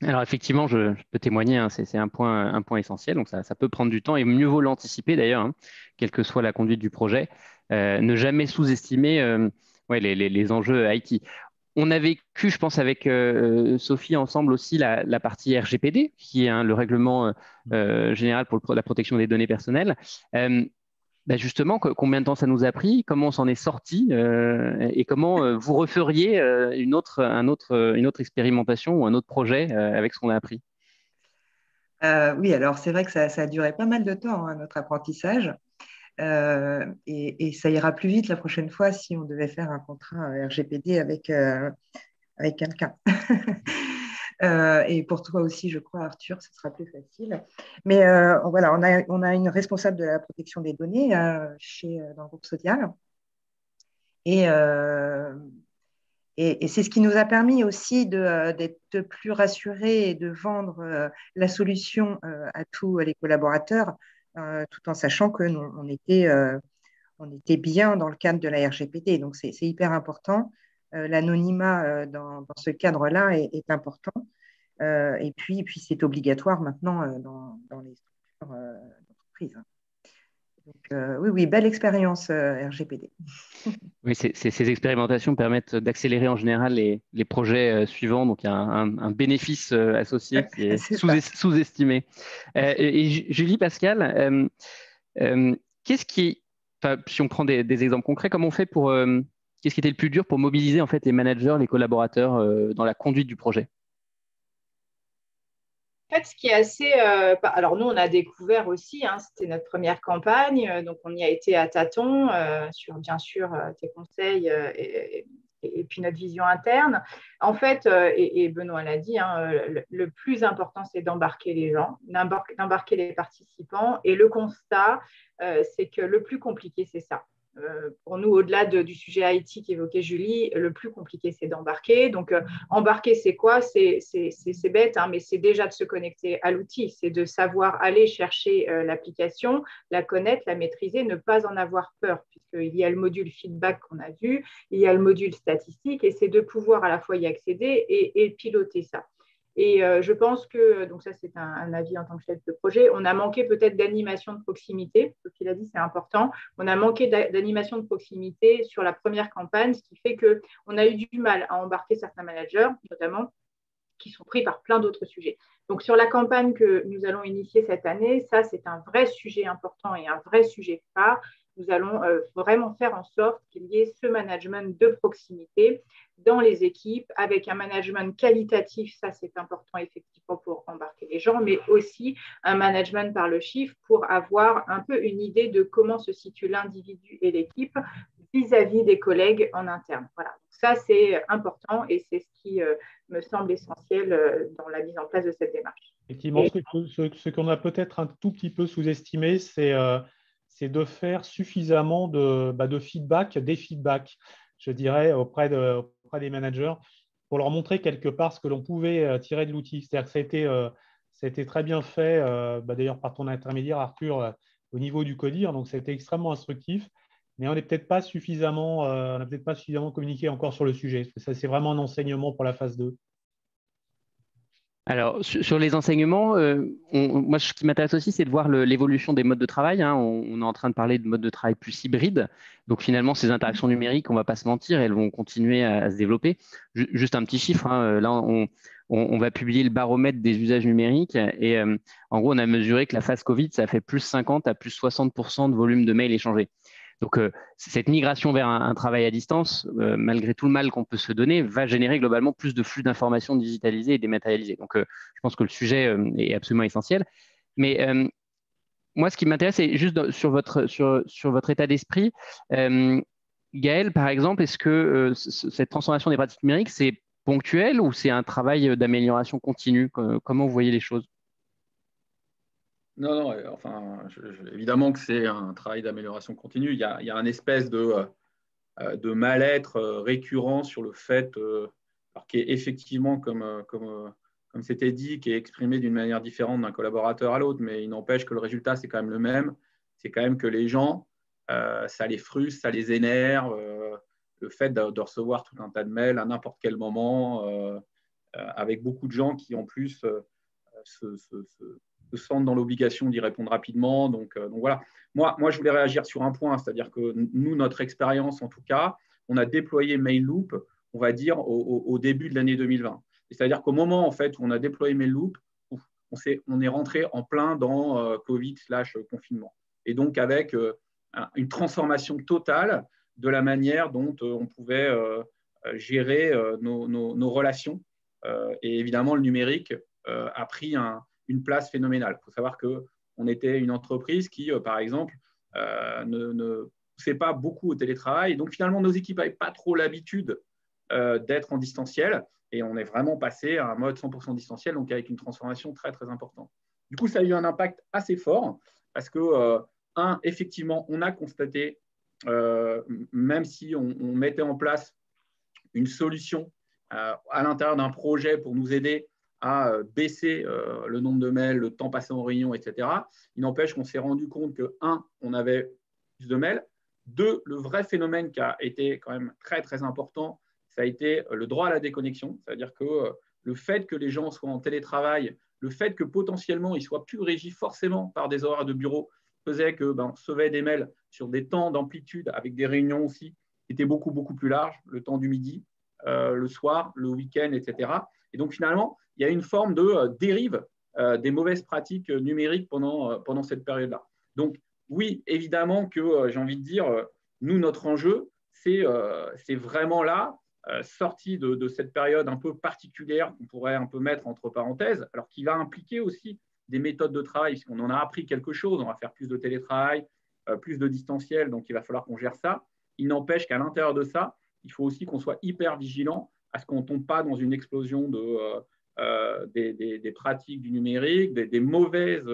Alors effectivement, je peux témoigner, hein, c'est un point essentiel, donc ça peut prendre du temps et mieux vaut l'anticiper d'ailleurs, hein, quelle que soit la conduite du projet. Ne jamais sous-estimer ouais, les enjeux IT. On a vécu, je pense, avec Sophie ensemble aussi la partie RGPD, qui est le règlement général pour la protection des données personnelles. Bah justement, combien de temps ça nous a pris? Comment on s'en est sorti? Et comment vous referiez une autre expérimentation ou un autre projet avec ce qu'on a appris? Oui, alors c'est vrai que ça a duré pas mal de temps, hein, notre apprentissage. Et ça ira plus vite la prochaine fois si on devait faire un contrat RGPD avec quelqu'un. Et pour toi aussi, je crois, Arthur, ce sera plus facile. Mais voilà, on a une responsable de la protection des données dans le groupe Social. Et, et c'est ce qui nous a permis aussi d'être plus rassurés et de vendre la solution à tous les collaborateurs, tout en sachant que nous, on était bien dans le cadre de la RGPD. Donc, c'est hyper important. L'anonymat dans ce cadre-là est important. Et puis c'est obligatoire maintenant dans les structures d'entreprise. Donc, oui, belle expérience RGPD. Oui, ces expérimentations permettent d'accélérer en général les projets suivants. Donc, il y a un bénéfice associé qui est sous-estimé. Et Julie, Pascal, qu'est-ce qui, si on prend des exemples concrets, comment on fait pour qu'est-ce qui était le plus dur pour mobiliser en fait les managers, les collaborateurs dans la conduite du projet? En fait, ce qui est assez. Alors, nous, on a découvert aussi, hein, c'était notre première campagne, donc on y a été à tâtons sur, bien sûr, tes conseils et puis notre vision interne. En fait, et Benoît l'a dit, hein, le plus important, c'est d'embarquer les gens, d'embarquer les participants. Et le constat, c'est que le plus compliqué, c'est ça. Pour nous, au-delà du sujet IT qu'évoquait Julie, le plus compliqué, c'est d'embarquer. Donc, embarquer, c'est quoi? C'est bête, hein, mais c'est déjà de se connecter à l'outil. C'est de savoir aller chercher l'application, la connaître, la maîtriser, ne pas en avoir peur, puisqu'il y a le module feedback qu'on a vu, il y a le module statistique, et c'est de pouvoir à la fois y accéder et piloter ça. Et je pense que, donc ça c'est un avis en tant que chef de projet, on a manqué peut-être d'animation de proximité, ce qu'il a dit c'est important, on a manqué d'animation de proximité sur la première campagne, ce qui fait qu'on a eu du mal à embarquer certains managers, notamment, qui sont pris par plein d'autres sujets. Donc sur la campagne que nous allons initier cette année, ça c'est un vrai sujet important et un vrai sujet phare. Nous allons vraiment faire en sorte qu'il y ait ce management de proximité dans les équipes, avec un management qualitatif, ça c'est important effectivement pour embarquer les gens, mais aussi un management par le chiffre pour avoir un peu une idée de comment se situe l'individu et l'équipe vis-à-vis des collègues en interne. Voilà, donc ça c'est important et c'est ce qui me semble essentiel dans la mise en place de cette démarche. Effectivement, ce qu'on a peut-être un tout petit peu sous-estimé, c'est de faire suffisamment de feedback, des feedbacks, je dirais, auprès des managers, pour leur montrer quelque part ce que l'on pouvait tirer de l'outil. C'est-à-dire que Ça a été très bien fait, d'ailleurs par ton intermédiaire, Arthur, au niveau du CODIR. Donc, ça a été extrêmement instructif. Mais on n'a peut-être pas suffisamment communiqué encore sur le sujet. Ça, c'est vraiment un enseignement pour la phase 2. Alors, sur les enseignements, moi, ce qui m'intéresse aussi, c'est de voir l'évolution des modes de travail. Hein. On est en train de parler de modes de travail plus hybrides. Donc, finalement, ces interactions numériques, on ne va pas se mentir, elles vont continuer à se développer. Juste un petit chiffre. Hein. Là, on va publier le baromètre des usages numériques. Et en gros, on a mesuré que la phase Covid, ça a fait plus 50 à plus 60% de volume de mails échangés. Donc, cette migration vers un travail à distance, malgré tout le mal qu'on peut se donner, va générer globalement plus de flux d'informations digitalisés et dématérialisés. Donc, je pense que le sujet est absolument essentiel. Mais moi, ce qui m'intéresse, c'est juste sur votre état d'esprit. Gaël, par exemple, est-ce que cette transformation des pratiques numériques, c'est ponctuel ou c'est un travail d'amélioration continue? Comment vous voyez les choses? Non, enfin, évidemment que c'est un travail d'amélioration continue. Il y a un espèce de mal-être récurrent sur le fait, alors qui est effectivement, comme c'était dit, qui est exprimé d'une manière différente d'un collaborateur à l'autre, mais il n'empêche que le résultat, c'est quand même le même. C'est quand même que les gens, ça les frustre, ça les énerve, le fait de recevoir tout un tas de mails à n'importe quel moment, avec beaucoup de gens qui, en plus, se sentent dans l'obligation d'y répondre rapidement. Donc voilà. Moi, je voulais réagir sur un point, c'est-à-dire que nous, notre expérience, en tout cas, on a déployé Mailloop, on va dire, au début de l'année 2020. C'est-à-dire qu'au moment en fait, où on a déployé Mailloop, on est rentré en plein dans Covid/confinement. Et donc, avec une transformation totale de la manière dont on pouvait gérer nos relations. Et évidemment, le numérique a pris une place phénoménale. Il faut savoir qu'on était une entreprise qui, par exemple, ne poussait pas beaucoup au télétravail. Et donc, finalement, nos équipes n'avaient pas trop l'habitude d'être en distanciel. Et on est vraiment passé à un mode 100% distanciel, donc avec une transformation très, très importante. Du coup, ça a eu un impact assez fort parce que, effectivement, on a constaté, même si on mettait en place une solution à l'intérieur d'un projet pour nous aider à baisser le nombre de mails, le temps passé en réunion, etc. Il n'empêche qu'on s'est rendu compte que, on avait plus de mails. 2, le vrai phénomène qui a été quand même très, très important, ça a été le droit à la déconnexion. C'est-à-dire que le fait que les gens soient en télétravail, le fait que potentiellement ils ne soient plus régis forcément par des horaires de bureau, faisait qu'on recevait des mails sur des temps d'amplitude avec des réunions aussi qui étaient beaucoup, beaucoup plus larges, le temps du midi, le soir, le week-end, etc. Et donc, finalement, il y a une forme de dérive des mauvaises pratiques numériques pendant cette période-là. Donc, oui, évidemment que j'ai envie de dire, nous, notre enjeu, c'est vraiment là, sorti de cette période un peu particulière qu'on pourrait un peu mettre entre parenthèses, alors qui va impliquer aussi des méthodes de travail, puisqu'on en a appris quelque chose, on va faire plus de télétravail, plus de distanciel, donc il va falloir qu'on gère ça. Il n'empêche qu'à l'intérieur de ça, il faut aussi qu'on soit hyper vigilant à ce qu'on ne tombe pas dans une explosion des pratiques du numérique, des mauvaises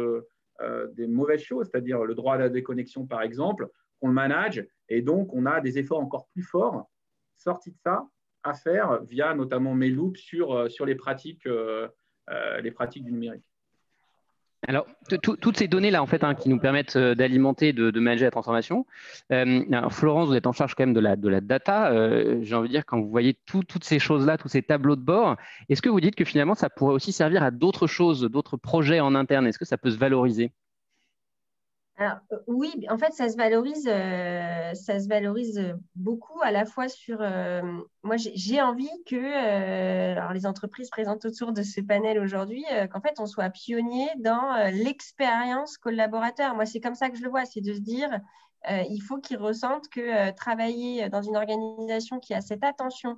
choses, c'est-à-dire le droit à la déconnexion, par exemple, qu'on le manage. Et donc, on a des efforts encore plus forts sortis de ça à faire via notamment Mailloop sur les pratiques du numérique. Alors, toutes ces données-là, en fait, qui nous permettent d'alimenter, de manager la transformation. Alors, Florence, vous êtes en charge quand même de la data. J'ai envie de dire, quand vous voyez toutes ces choses-là, tous ces tableaux de bord, est-ce que vous dites que finalement, ça pourrait aussi servir à d'autres choses, d'autres projets en interne? Est-ce que ça peut se valoriser? Alors, oui, en fait, ça se valorise beaucoup à la fois sur… moi, j'ai envie que alors les entreprises présentes autour de ce panel aujourd'hui, qu'en fait, on soit pionnier dans l'expérience collaborateur. Moi, c'est comme ça que je le vois, c'est de se dire, il faut qu'ils ressentent que travailler dans une organisation qui a cette attention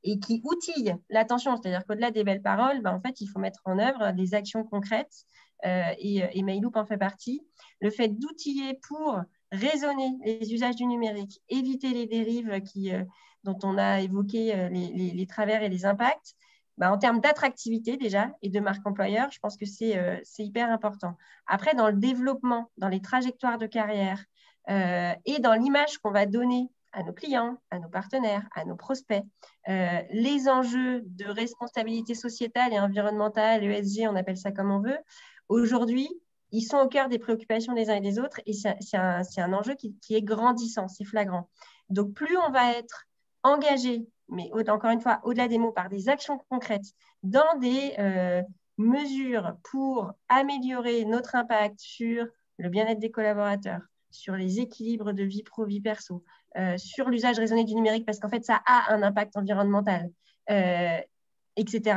et qui outille l'attention, c'est-à-dire qu'au-delà des belles paroles, en fait, il faut mettre en œuvre des actions concrètes et Mailloop en fait partie. Le fait d'outiller pour raisonner les usages du numérique, éviter les dérives dont on a évoqué les travers et les impacts, en termes d'attractivité déjà et de marque employeur, je pense que c'est hyper important. Après, dans le développement, dans les trajectoires de carrière et dans l'image qu'on va donner à nos clients, à nos partenaires, à nos prospects. Les enjeux de responsabilité sociétale et environnementale, ESG, on appelle ça comme on veut, aujourd'hui, ils sont au cœur des préoccupations des uns et des autres et c'est un enjeu qui est grandissant, c'est flagrant. Donc, plus on va être engagé, mais encore une fois, au-delà des mots, par des actions concrètes, dans des mesures pour améliorer notre impact sur le bien-être des collaborateurs, sur les équilibres de vie pro, vie perso, sur l'usage raisonné du numérique, parce qu'en fait, ça a un impact environnemental, etc.,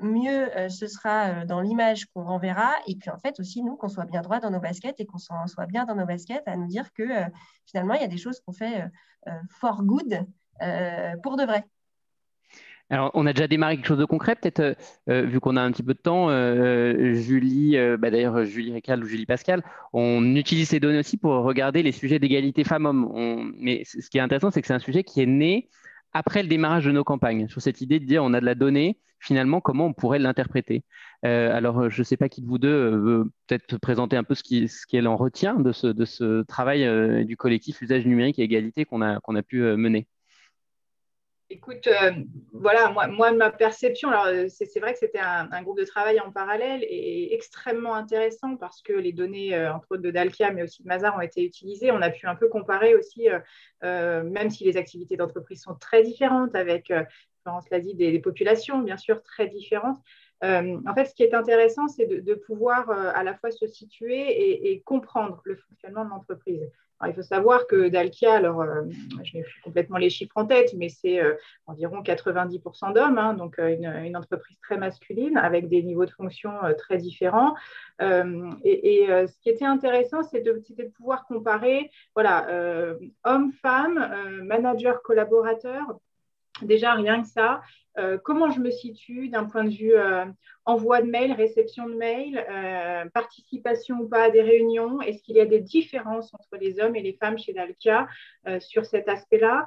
mieux ce sera dans l'image qu'on renverra. Et puis, en fait, aussi, nous, qu'on soit bien droit dans nos baskets et qu'on soit bien dans nos baskets à nous dire que, finalement, il y a des choses qu'on fait for good pour de vrai. Alors, on a déjà démarré quelque chose de concret, peut-être, vu qu'on a un petit peu de temps. Julie, d'ailleurs, Julie Récal ou Julie Pascal, on utilise ces données aussi pour regarder les sujets d'égalité femmes-hommes. Mais ce qui est intéressant, c'est que c'est un sujet qui est né après le démarrage de nos campagnes, sur cette idée de dire on a de la donnée, finalement, comment on pourrait l'interpréter. Alors, je ne sais pas qui de vous deux veut peut-être présenter un peu ce qu'elle en retient de ce travail du collectif Usage numérique et égalité qu'on a pu mener. Écoute, voilà, moi, ma perception, alors c'est vrai que c'était un groupe de travail en parallèle et extrêmement intéressant parce que les données, entre autres de Dalkia, mais aussi de Mazars, ont été utilisées. On a pu un peu comparer aussi, même si les activités d'entreprise sont très différentes, avec, Florence l'a dit, des populations, bien sûr, très différentes. En fait, ce qui est intéressant, c'est de pouvoir à la fois se situer et comprendre le fonctionnement de l'entreprise. Alors, il faut savoir que Dalkia, alors je n'ai plus complètement les chiffres en tête, mais c'est environ 90% d'hommes, hein, donc une entreprise très masculine avec des niveaux de fonction très différents. Ce qui était intéressant, c'était de pouvoir comparer voilà, hommes, femmes, managers, collaborateurs. Déjà, rien que ça, comment je me situe d'un point de vue envoi de mail, réception de mail, participation ou pas à des réunions? Est-ce qu'il y a des différences entre les hommes et les femmes chez Dalkia sur cet aspect-là?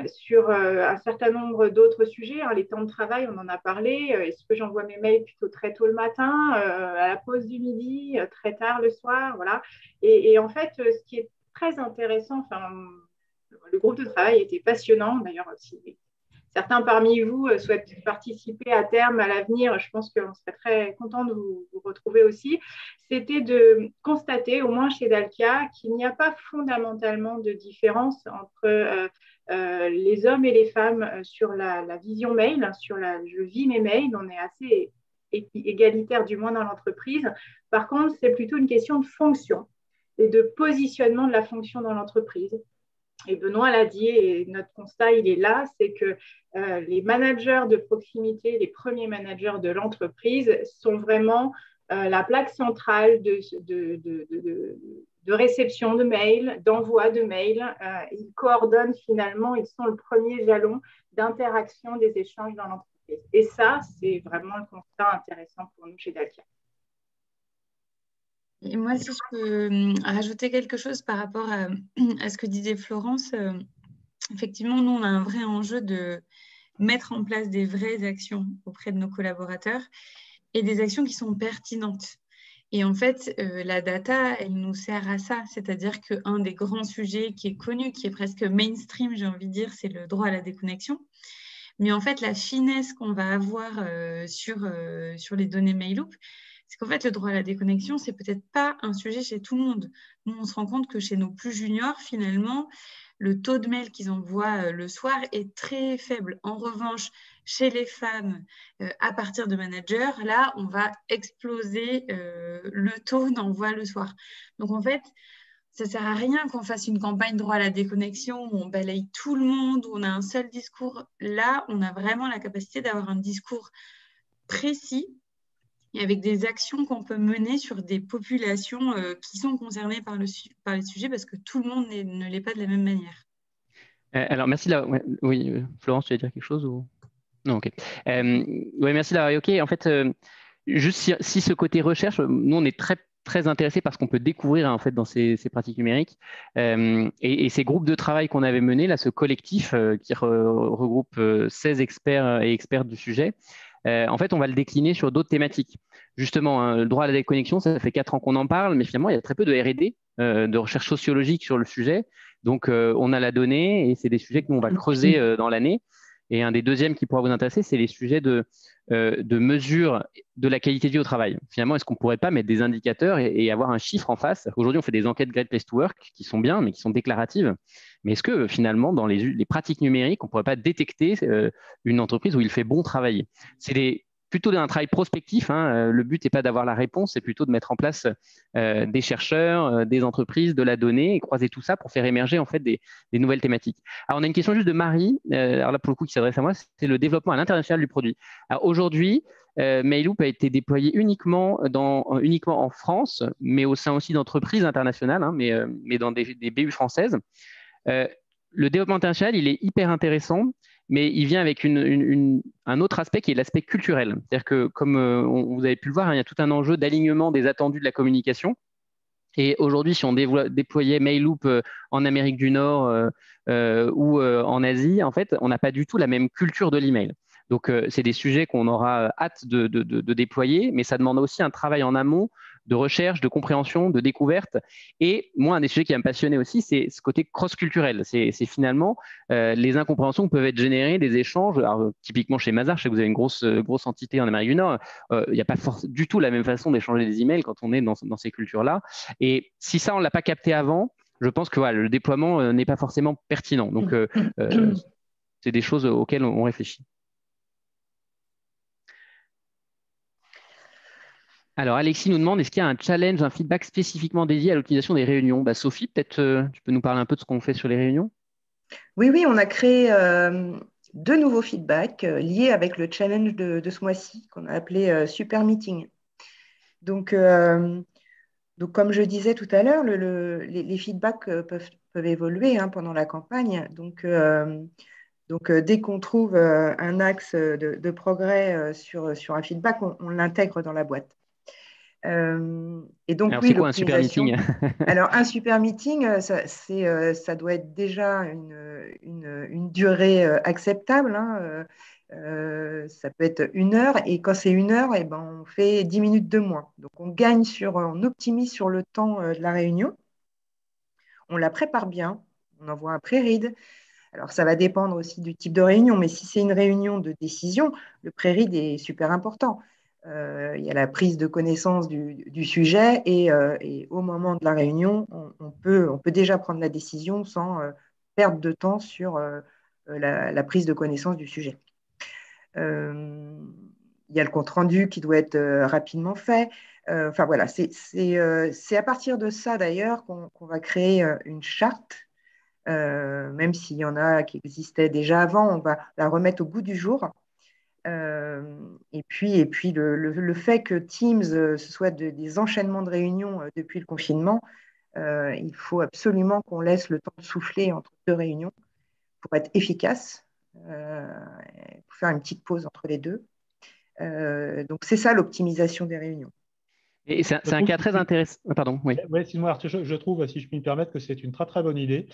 Sur un certain nombre d'autres sujets, hein, les temps de travail, on en a parlé. Est-ce que j'envoie mes mails plutôt très tôt le matin, à la pause du midi, très tard le soir? Voilà. Et en fait, ce qui est très intéressant, le groupe de travail était passionnant. D'ailleurs, si certains parmi vous souhaitent participer à terme, à l'avenir, je pense qu'on serait très content de vous retrouver aussi. C'était de constater, au moins chez Dalkia, qu'il n'y a pas fondamentalement de différence entre les hommes et les femmes sur la vision mail, je vis mes mails, on est assez égalitaire, du moins dans l'entreprise. Par contre, c'est plutôt une question de fonction et de positionnement de la fonction dans l'entreprise. Et Benoît l'a dit, et notre constat, il est là, c'est que les managers de proximité, les premiers managers de l'entreprise sont vraiment la plaque centrale de réception de mails, d'envoi de mails. Ils coordonnent finalement, ils sont le premier jalon d'interaction des échanges dans l'entreprise. Et ça, c'est vraiment le constat intéressant pour nous chez Dalkia. Et moi, si je peux rajouter quelque chose par rapport à ce que disait Florence, effectivement, nous, on a un vrai enjeu de mettre en place des vraies actions auprès de nos collaborateurs et des actions qui sont pertinentes. Et en fait, la data, elle nous sert à ça. C'est-à-dire qu'un des grands sujets qui est connu, qui est presque mainstream, j'ai envie de dire, c'est le droit à la déconnexion. Mais en fait, la finesse qu'on va avoir sur les données Mailloop, c'est qu'en fait, le droit à la déconnexion, c'est peut-être pas un sujet chez tout le monde. Nous, on se rend compte que chez nos plus juniors, finalement, le taux de mails qu'ils envoient le soir est très faible. En revanche, chez les femmes, à partir de managers, là, on va exploser le taux d'envoi le soir. Donc, en fait, ça ne sert à rien qu'on fasse une campagne droit à la déconnexion où on balaye tout le monde, où on a un seul discours. Là, on a vraiment la capacité d'avoir un discours précis et avec des actions qu'on peut mener sur des populations qui sont concernées par les sujets parce que tout le monde ne l'est pas de la même manière. Alors, merci. Oui, Florence, tu veux dire quelque chose ou... Non, ok. Oui, merci d'avoir évoqué. En fait, juste si ce côté recherche, nous, on est très intéressés par ce qu'on peut découvrir en fait, dans ces pratiques numériques. Et ces groupes de travail qu'on avait menés, là, ce collectif qui regroupe 16 experts et expertes du sujet, en fait, on va le décliner sur d'autres thématiques. Justement, hein, le droit à la déconnexion, ça fait 4 ans qu'on en parle, mais finalement, il y a très peu de R&D, de recherche sociologique sur le sujet. Donc, on a la donnée et c'est des sujets que nous, on va creuser dans l'année. Et un des deuxièmes qui pourra vous intéresser, c'est les sujets de mesure de la qualité de vie au travail. Finalement, est-ce qu'on ne pourrait pas mettre des indicateurs et avoir un chiffre en face? Aujourd'hui, on fait des enquêtes Great Place to Work qui sont bien, mais qui sont déclaratives. Mais est-ce que finalement, dans les pratiques numériques, on ne pourrait pas détecter une entreprise où il fait bon travailler? C'est plutôt un travail prospectif. Le but n'est pas d'avoir la réponse, c'est plutôt de mettre en place des chercheurs, des entreprises, de la donnée et croiser tout ça pour faire émerger en fait des nouvelles thématiques. Alors, on a une question juste de Marie, alors là pour le coup qui s'adresse à moi, c'est le développement à l'international du produit. Alors aujourd'hui, Mailloop a été déployé uniquement en France, mais au sein aussi d'entreprises internationales, mais dans des BU françaises. Le développement international, il est hyper intéressant, mais il vient avec un autre aspect qui est l'aspect culturel. C'est-à-dire que, comme vous avez pu le voir, il y a tout un enjeu d'alignement des attendus de la communication. Et aujourd'hui, si on déployait Mailloop en Amérique du Nord ou en Asie, en fait, on n'a pas du tout la même culture de l'email. Donc, c'est des sujets qu'on aura hâte de déployer, mais ça demande aussi un travail en amont de recherche, de compréhension, de découverte. Et moi, un des sujets qui va me passionner aussi, c'est ce côté cross-culturel. C'est finalement les incompréhensions qui peuvent être générées, des échanges. Alors, typiquement chez Mazar, je sais que vous avez une grosse entité en Amérique du Nord. Il n'y a pas du tout la même façon d'échanger des emails quand on est dans ces cultures-là. Et si ça, on ne l'a pas capté avant, je pense que le déploiement n'est pas forcément pertinent. Donc, c'est des choses auxquelles on réfléchit. Alors, Alexis nous demande, est-ce qu'il y a un challenge, un feedback spécifiquement dédié à l'optimisation des réunions? Sophie, peut-être tu peux nous parler un peu de ce qu'on fait sur les réunions? Oui, on a créé 2 nouveaux feedbacks liés avec le challenge de ce mois-ci qu'on a appelé Super Meeting. Donc, comme je disais tout à l'heure, les feedbacks peuvent évoluer pendant la campagne. Donc, dès qu'on trouve un axe de progrès sur un feedback, on l'intègre dans la boîte. Et donc, alors, oui, c'est quoi un super meeting? Alors, un super meeting, ça doit être déjà une durée acceptable. Ça peut être 1 heure. Et quand c'est 1 heure, on fait 10 minutes de moins. Donc, on optimise sur le temps de la réunion. On la prépare bien. On envoie un pré-read. Alors, ça va dépendre aussi du type de réunion. Mais si c'est une réunion de décision, le pré-read est super important. Il y a la prise de connaissance du sujet et au moment de la réunion, on peut déjà prendre la décision sans perdre de temps sur la prise de connaissance du sujet. Il y a le compte-rendu qui doit être rapidement fait. Enfin voilà, c'est à partir de ça d'ailleurs qu'on va créer une charte. Même s'il y en a qui existaient déjà avant, on va la remettre au goût du jour. Et puis le fait que Teams, ce soit des enchaînements de réunions depuis le confinement, il faut absolument qu'on laisse le temps de souffler entre 2 réunions pour être efficace, pour faire une petite pause entre les 2. Donc, c'est ça l'optimisation des réunions. Et c'est un cas très intéressant. Pardon, oui. Ouais, sinon, Arthur, je trouve, si je puis me permettre, que c'est une très, très bonne idée.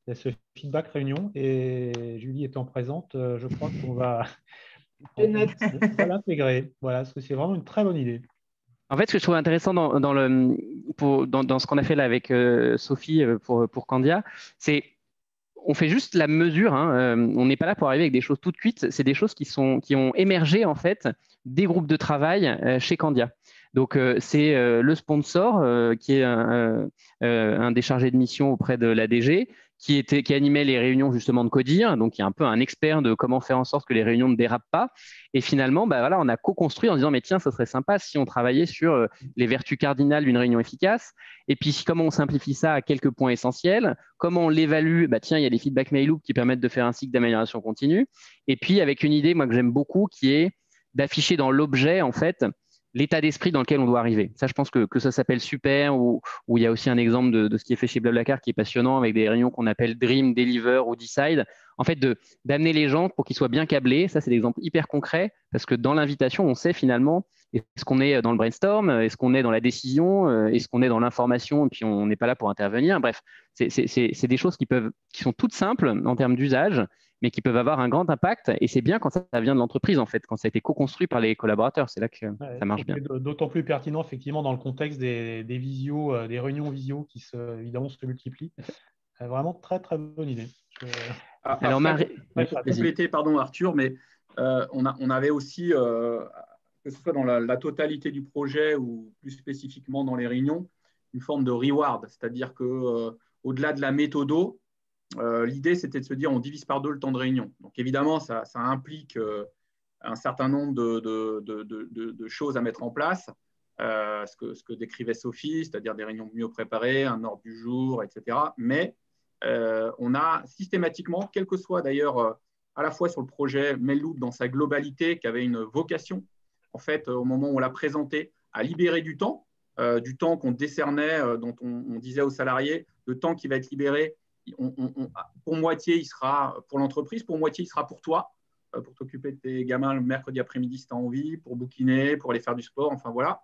Il y a ce feedback réunion et Julie étant présente, je crois qu'on va l'intégrer. Voilà, c'est vraiment une très bonne idée. En fait, ce que je trouve intéressant dans ce qu'on a fait là avec Sophie pour Candia, c'est on fait juste la mesure. On n'est pas là pour arriver avec des choses toutes cuites. C'est des choses qui ont émergé en fait des groupes de travail chez Candia. Donc, c'est le sponsor qui est un des chargés de mission auprès de l'ADG qui animait les réunions justement de CODIR, donc qui est un peu un expert de comment faire en sorte que les réunions ne dérapent pas. Et finalement, on a co-construit en disant, mais tiens, ça serait sympa si on travaillait sur les vertus cardinales d'une réunion efficace. Et puis, comment on simplifie ça à quelques points essentiels, comment on l'évalue, tiens, il y a des feedback Mailloop qui permettent de faire un cycle d'amélioration continue. Et puis, avec une idée, moi, que j'aime beaucoup, qui est d'afficher dans l'objet, en fait, l'état d'esprit dans lequel on doit arriver. Ça, je pense que ça s'appelle Super, ou il y a aussi un exemple de ce qui est fait chez Blablacar qui est passionnant avec des réunions qu'on appelle Dream, Deliver ou Decide. En fait, d'amener les gens pour qu'ils soient bien câblés. Ça, c'est des exemples hyper concrets parce que dans l'invitation, on sait finalement est-ce qu'on est dans le brainstorm, est-ce qu'on est dans la décision, est-ce qu'on est dans l'information et puis on n'est pas là pour intervenir. Bref, c'est des choses qui sont toutes simples en termes d'usage, mais qui peuvent avoir un grand impact. Et c'est bien quand ça vient de l'entreprise, en fait, quand ça a été co-construit par les collaborateurs. C'est là que ça marche bien. D'autant plus pertinent, effectivement, dans le contexte des réunions visio qui, évidemment, se multiplient. Vraiment très, très bonne idée. Alors, pour compléter, pardon Arthur, mais on avait aussi, que ce soit dans la totalité du projet ou plus spécifiquement dans les réunions, une forme de reward, c'est-à-dire que au-delà de la méthodo, l'idée c'était de se dire on divise par 2 le temps de réunion. Donc évidemment, ça implique un certain nombre de choses à mettre en place, ce que décrivait Sophie, c'est-à-dire des réunions mieux préparées, un ordre du jour, etc. Mais on a systématiquement, quel que soit d'ailleurs à la fois sur le projet Mail-Loop dans sa globalité, qui avait une vocation, en fait, au moment où on l'a présenté, à libérer du temps qu'on décernait, dont on disait aux salariés, le temps qui va être libéré, pour moitié, il sera pour l'entreprise, pour moitié, il sera pour toi, pour t'occuper de tes gamins le mercredi après-midi si tu as envie, pour bouquiner, pour aller faire du sport, enfin voilà.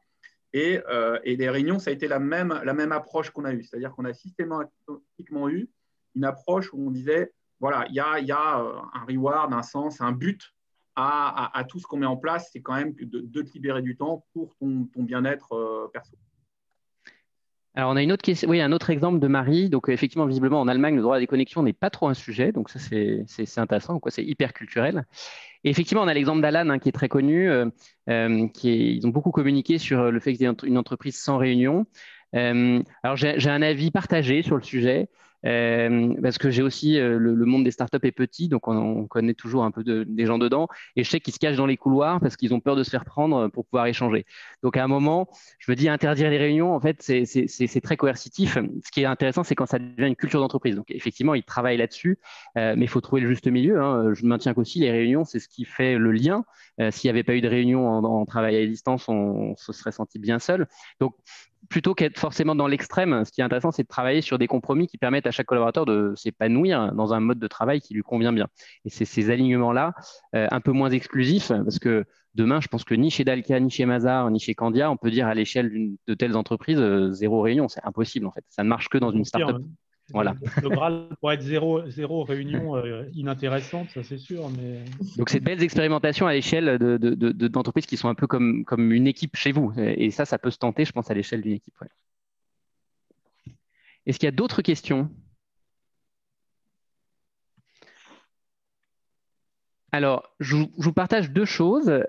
Et les réunions, ça a été la même approche qu'on a eue, c'est-à-dire qu'on a systématiquement eu une approche où on disait, voilà, il y a un reward, un sens, un but à tout ce qu'on met en place, c'est quand même de te libérer du temps pour ton bien-être perso. Alors, on a une autre question, oui, un autre exemple de Marie. Donc, effectivement, visiblement, en Allemagne, le droit à la déconnexion n'est pas trop un sujet. Donc, ça, c'est intéressant. C'est hyper culturel. Et effectivement, on a l'exemple d'Alan, qui est très connu. Ils ont beaucoup communiqué sur le fait que c'est une entreprise sans réunion. Alors, j'ai un avis partagé sur le sujet. Parce que j'ai aussi le monde des startups est petit, donc on connaît toujours un peu des gens dedans, et je sais qu'ils se cachent dans les couloirs parce qu'ils ont peur de se faire prendre pour pouvoir échanger. Donc à un moment, je me dis interdire les réunions, en fait, c'est très coercitif. Ce qui est intéressant, c'est quand ça devient une culture d'entreprise. Donc effectivement, ils travaillent là-dessus, mais il faut trouver le juste milieu. Hein. Je maintiens qu'aussi les réunions, c'est ce qui fait le lien. S'il n'y avait pas eu de réunion en travail à distance, on se serait senti bien seul. Donc plutôt qu'être forcément dans l'extrême, ce qui est intéressant, c'est de travailler sur des compromis qui permettent à chaque collaborateur de s'épanouir dans un mode de travail qui lui convient bien. Et c'est ces alignements-là, un peu moins exclusifs, parce que demain, je pense que ni chez Dalca, ni chez Mazars, ni chez Candia, on peut dire à l'échelle de telles entreprises, 0 réunion. C'est impossible, en fait. Ça ne marche que dans une startup. Voilà. Le Graal pourrait être zéro réunion inintéressante, ça c'est sûr. Mais... Donc, c'est de belles expérimentations à l'échelle d'entreprises qui sont un peu comme une équipe chez vous. Et ça peut se tenter, je pense, à l'échelle d'une équipe. Ouais. Est-ce qu'il y a d'autres questions? Alors, je vous partage 2 choses.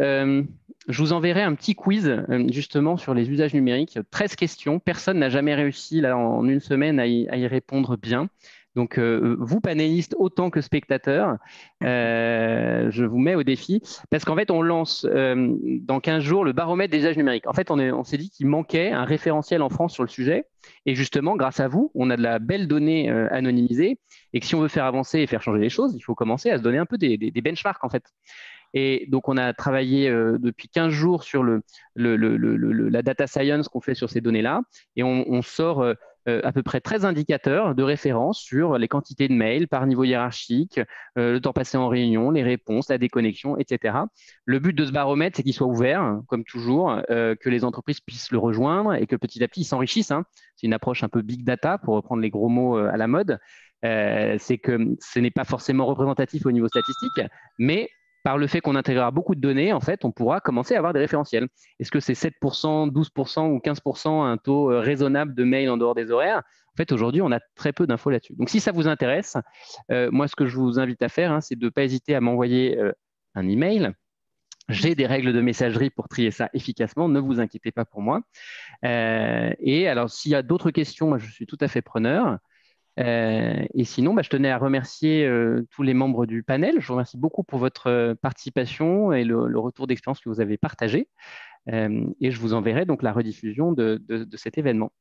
Je vous enverrai un petit quiz justement sur les usages numériques. 13 questions. Personne n'a jamais réussi là, en une semaine à y répondre bien. Donc, vous, panélistes, autant que spectateurs, je vous mets au défi. Parce qu'en fait, on lance dans 15 jours le baromètre des usages numériques. En fait, on s'est dit qu'il manquait un référentiel en France sur le sujet. Et justement, grâce à vous, on a de la belle donnée anonymisée. Et que si on veut faire avancer et faire changer les choses, il faut commencer à se donner un peu des benchmarks, en fait. Et donc, on a travaillé depuis 15 jours sur la data science qu'on fait sur ces données-là. Et on sort à peu près 13 indicateurs de référence sur les quantités de mails par niveau hiérarchique, le temps passé en réunion, les réponses, la déconnexion, etc. Le but de ce baromètre, c'est qu'il soit ouvert, comme toujours, que les entreprises puissent le rejoindre et que petit à petit, ils s'enrichissent. Hein. C'est une approche un peu big data, pour reprendre les gros mots à la mode. C'est que ce n'est pas forcément représentatif au niveau statistique, mais par le fait qu'on intégrera beaucoup de données, en fait, on pourra commencer à avoir des référentiels. Est-ce que c'est 7%, 12% ou 15% un taux raisonnable de mails en dehors des horaires? En fait, aujourd'hui, on a très peu d'infos là-dessus. Donc, si ça vous intéresse, moi, ce que je vous invite à faire, c'est de ne pas hésiter à m'envoyer un email. J'ai des règles de messagerie pour trier ça efficacement, ne vous inquiétez pas pour moi. Et alors, s'il y a d'autres questions, moi, je suis tout à fait preneur. Et sinon, je tenais à remercier tous les membres du panel. Je vous remercie beaucoup pour votre participation et le retour d'expérience que vous avez partagé. Et je vous enverrai donc la rediffusion de cet événement.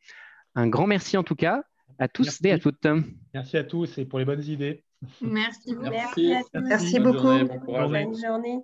Un grand merci en tout cas à tous et à toutes. Merci à tous et pour les bonnes idées. Merci beaucoup. Merci beaucoup. Bonne journée, bon courage. Bonne journée.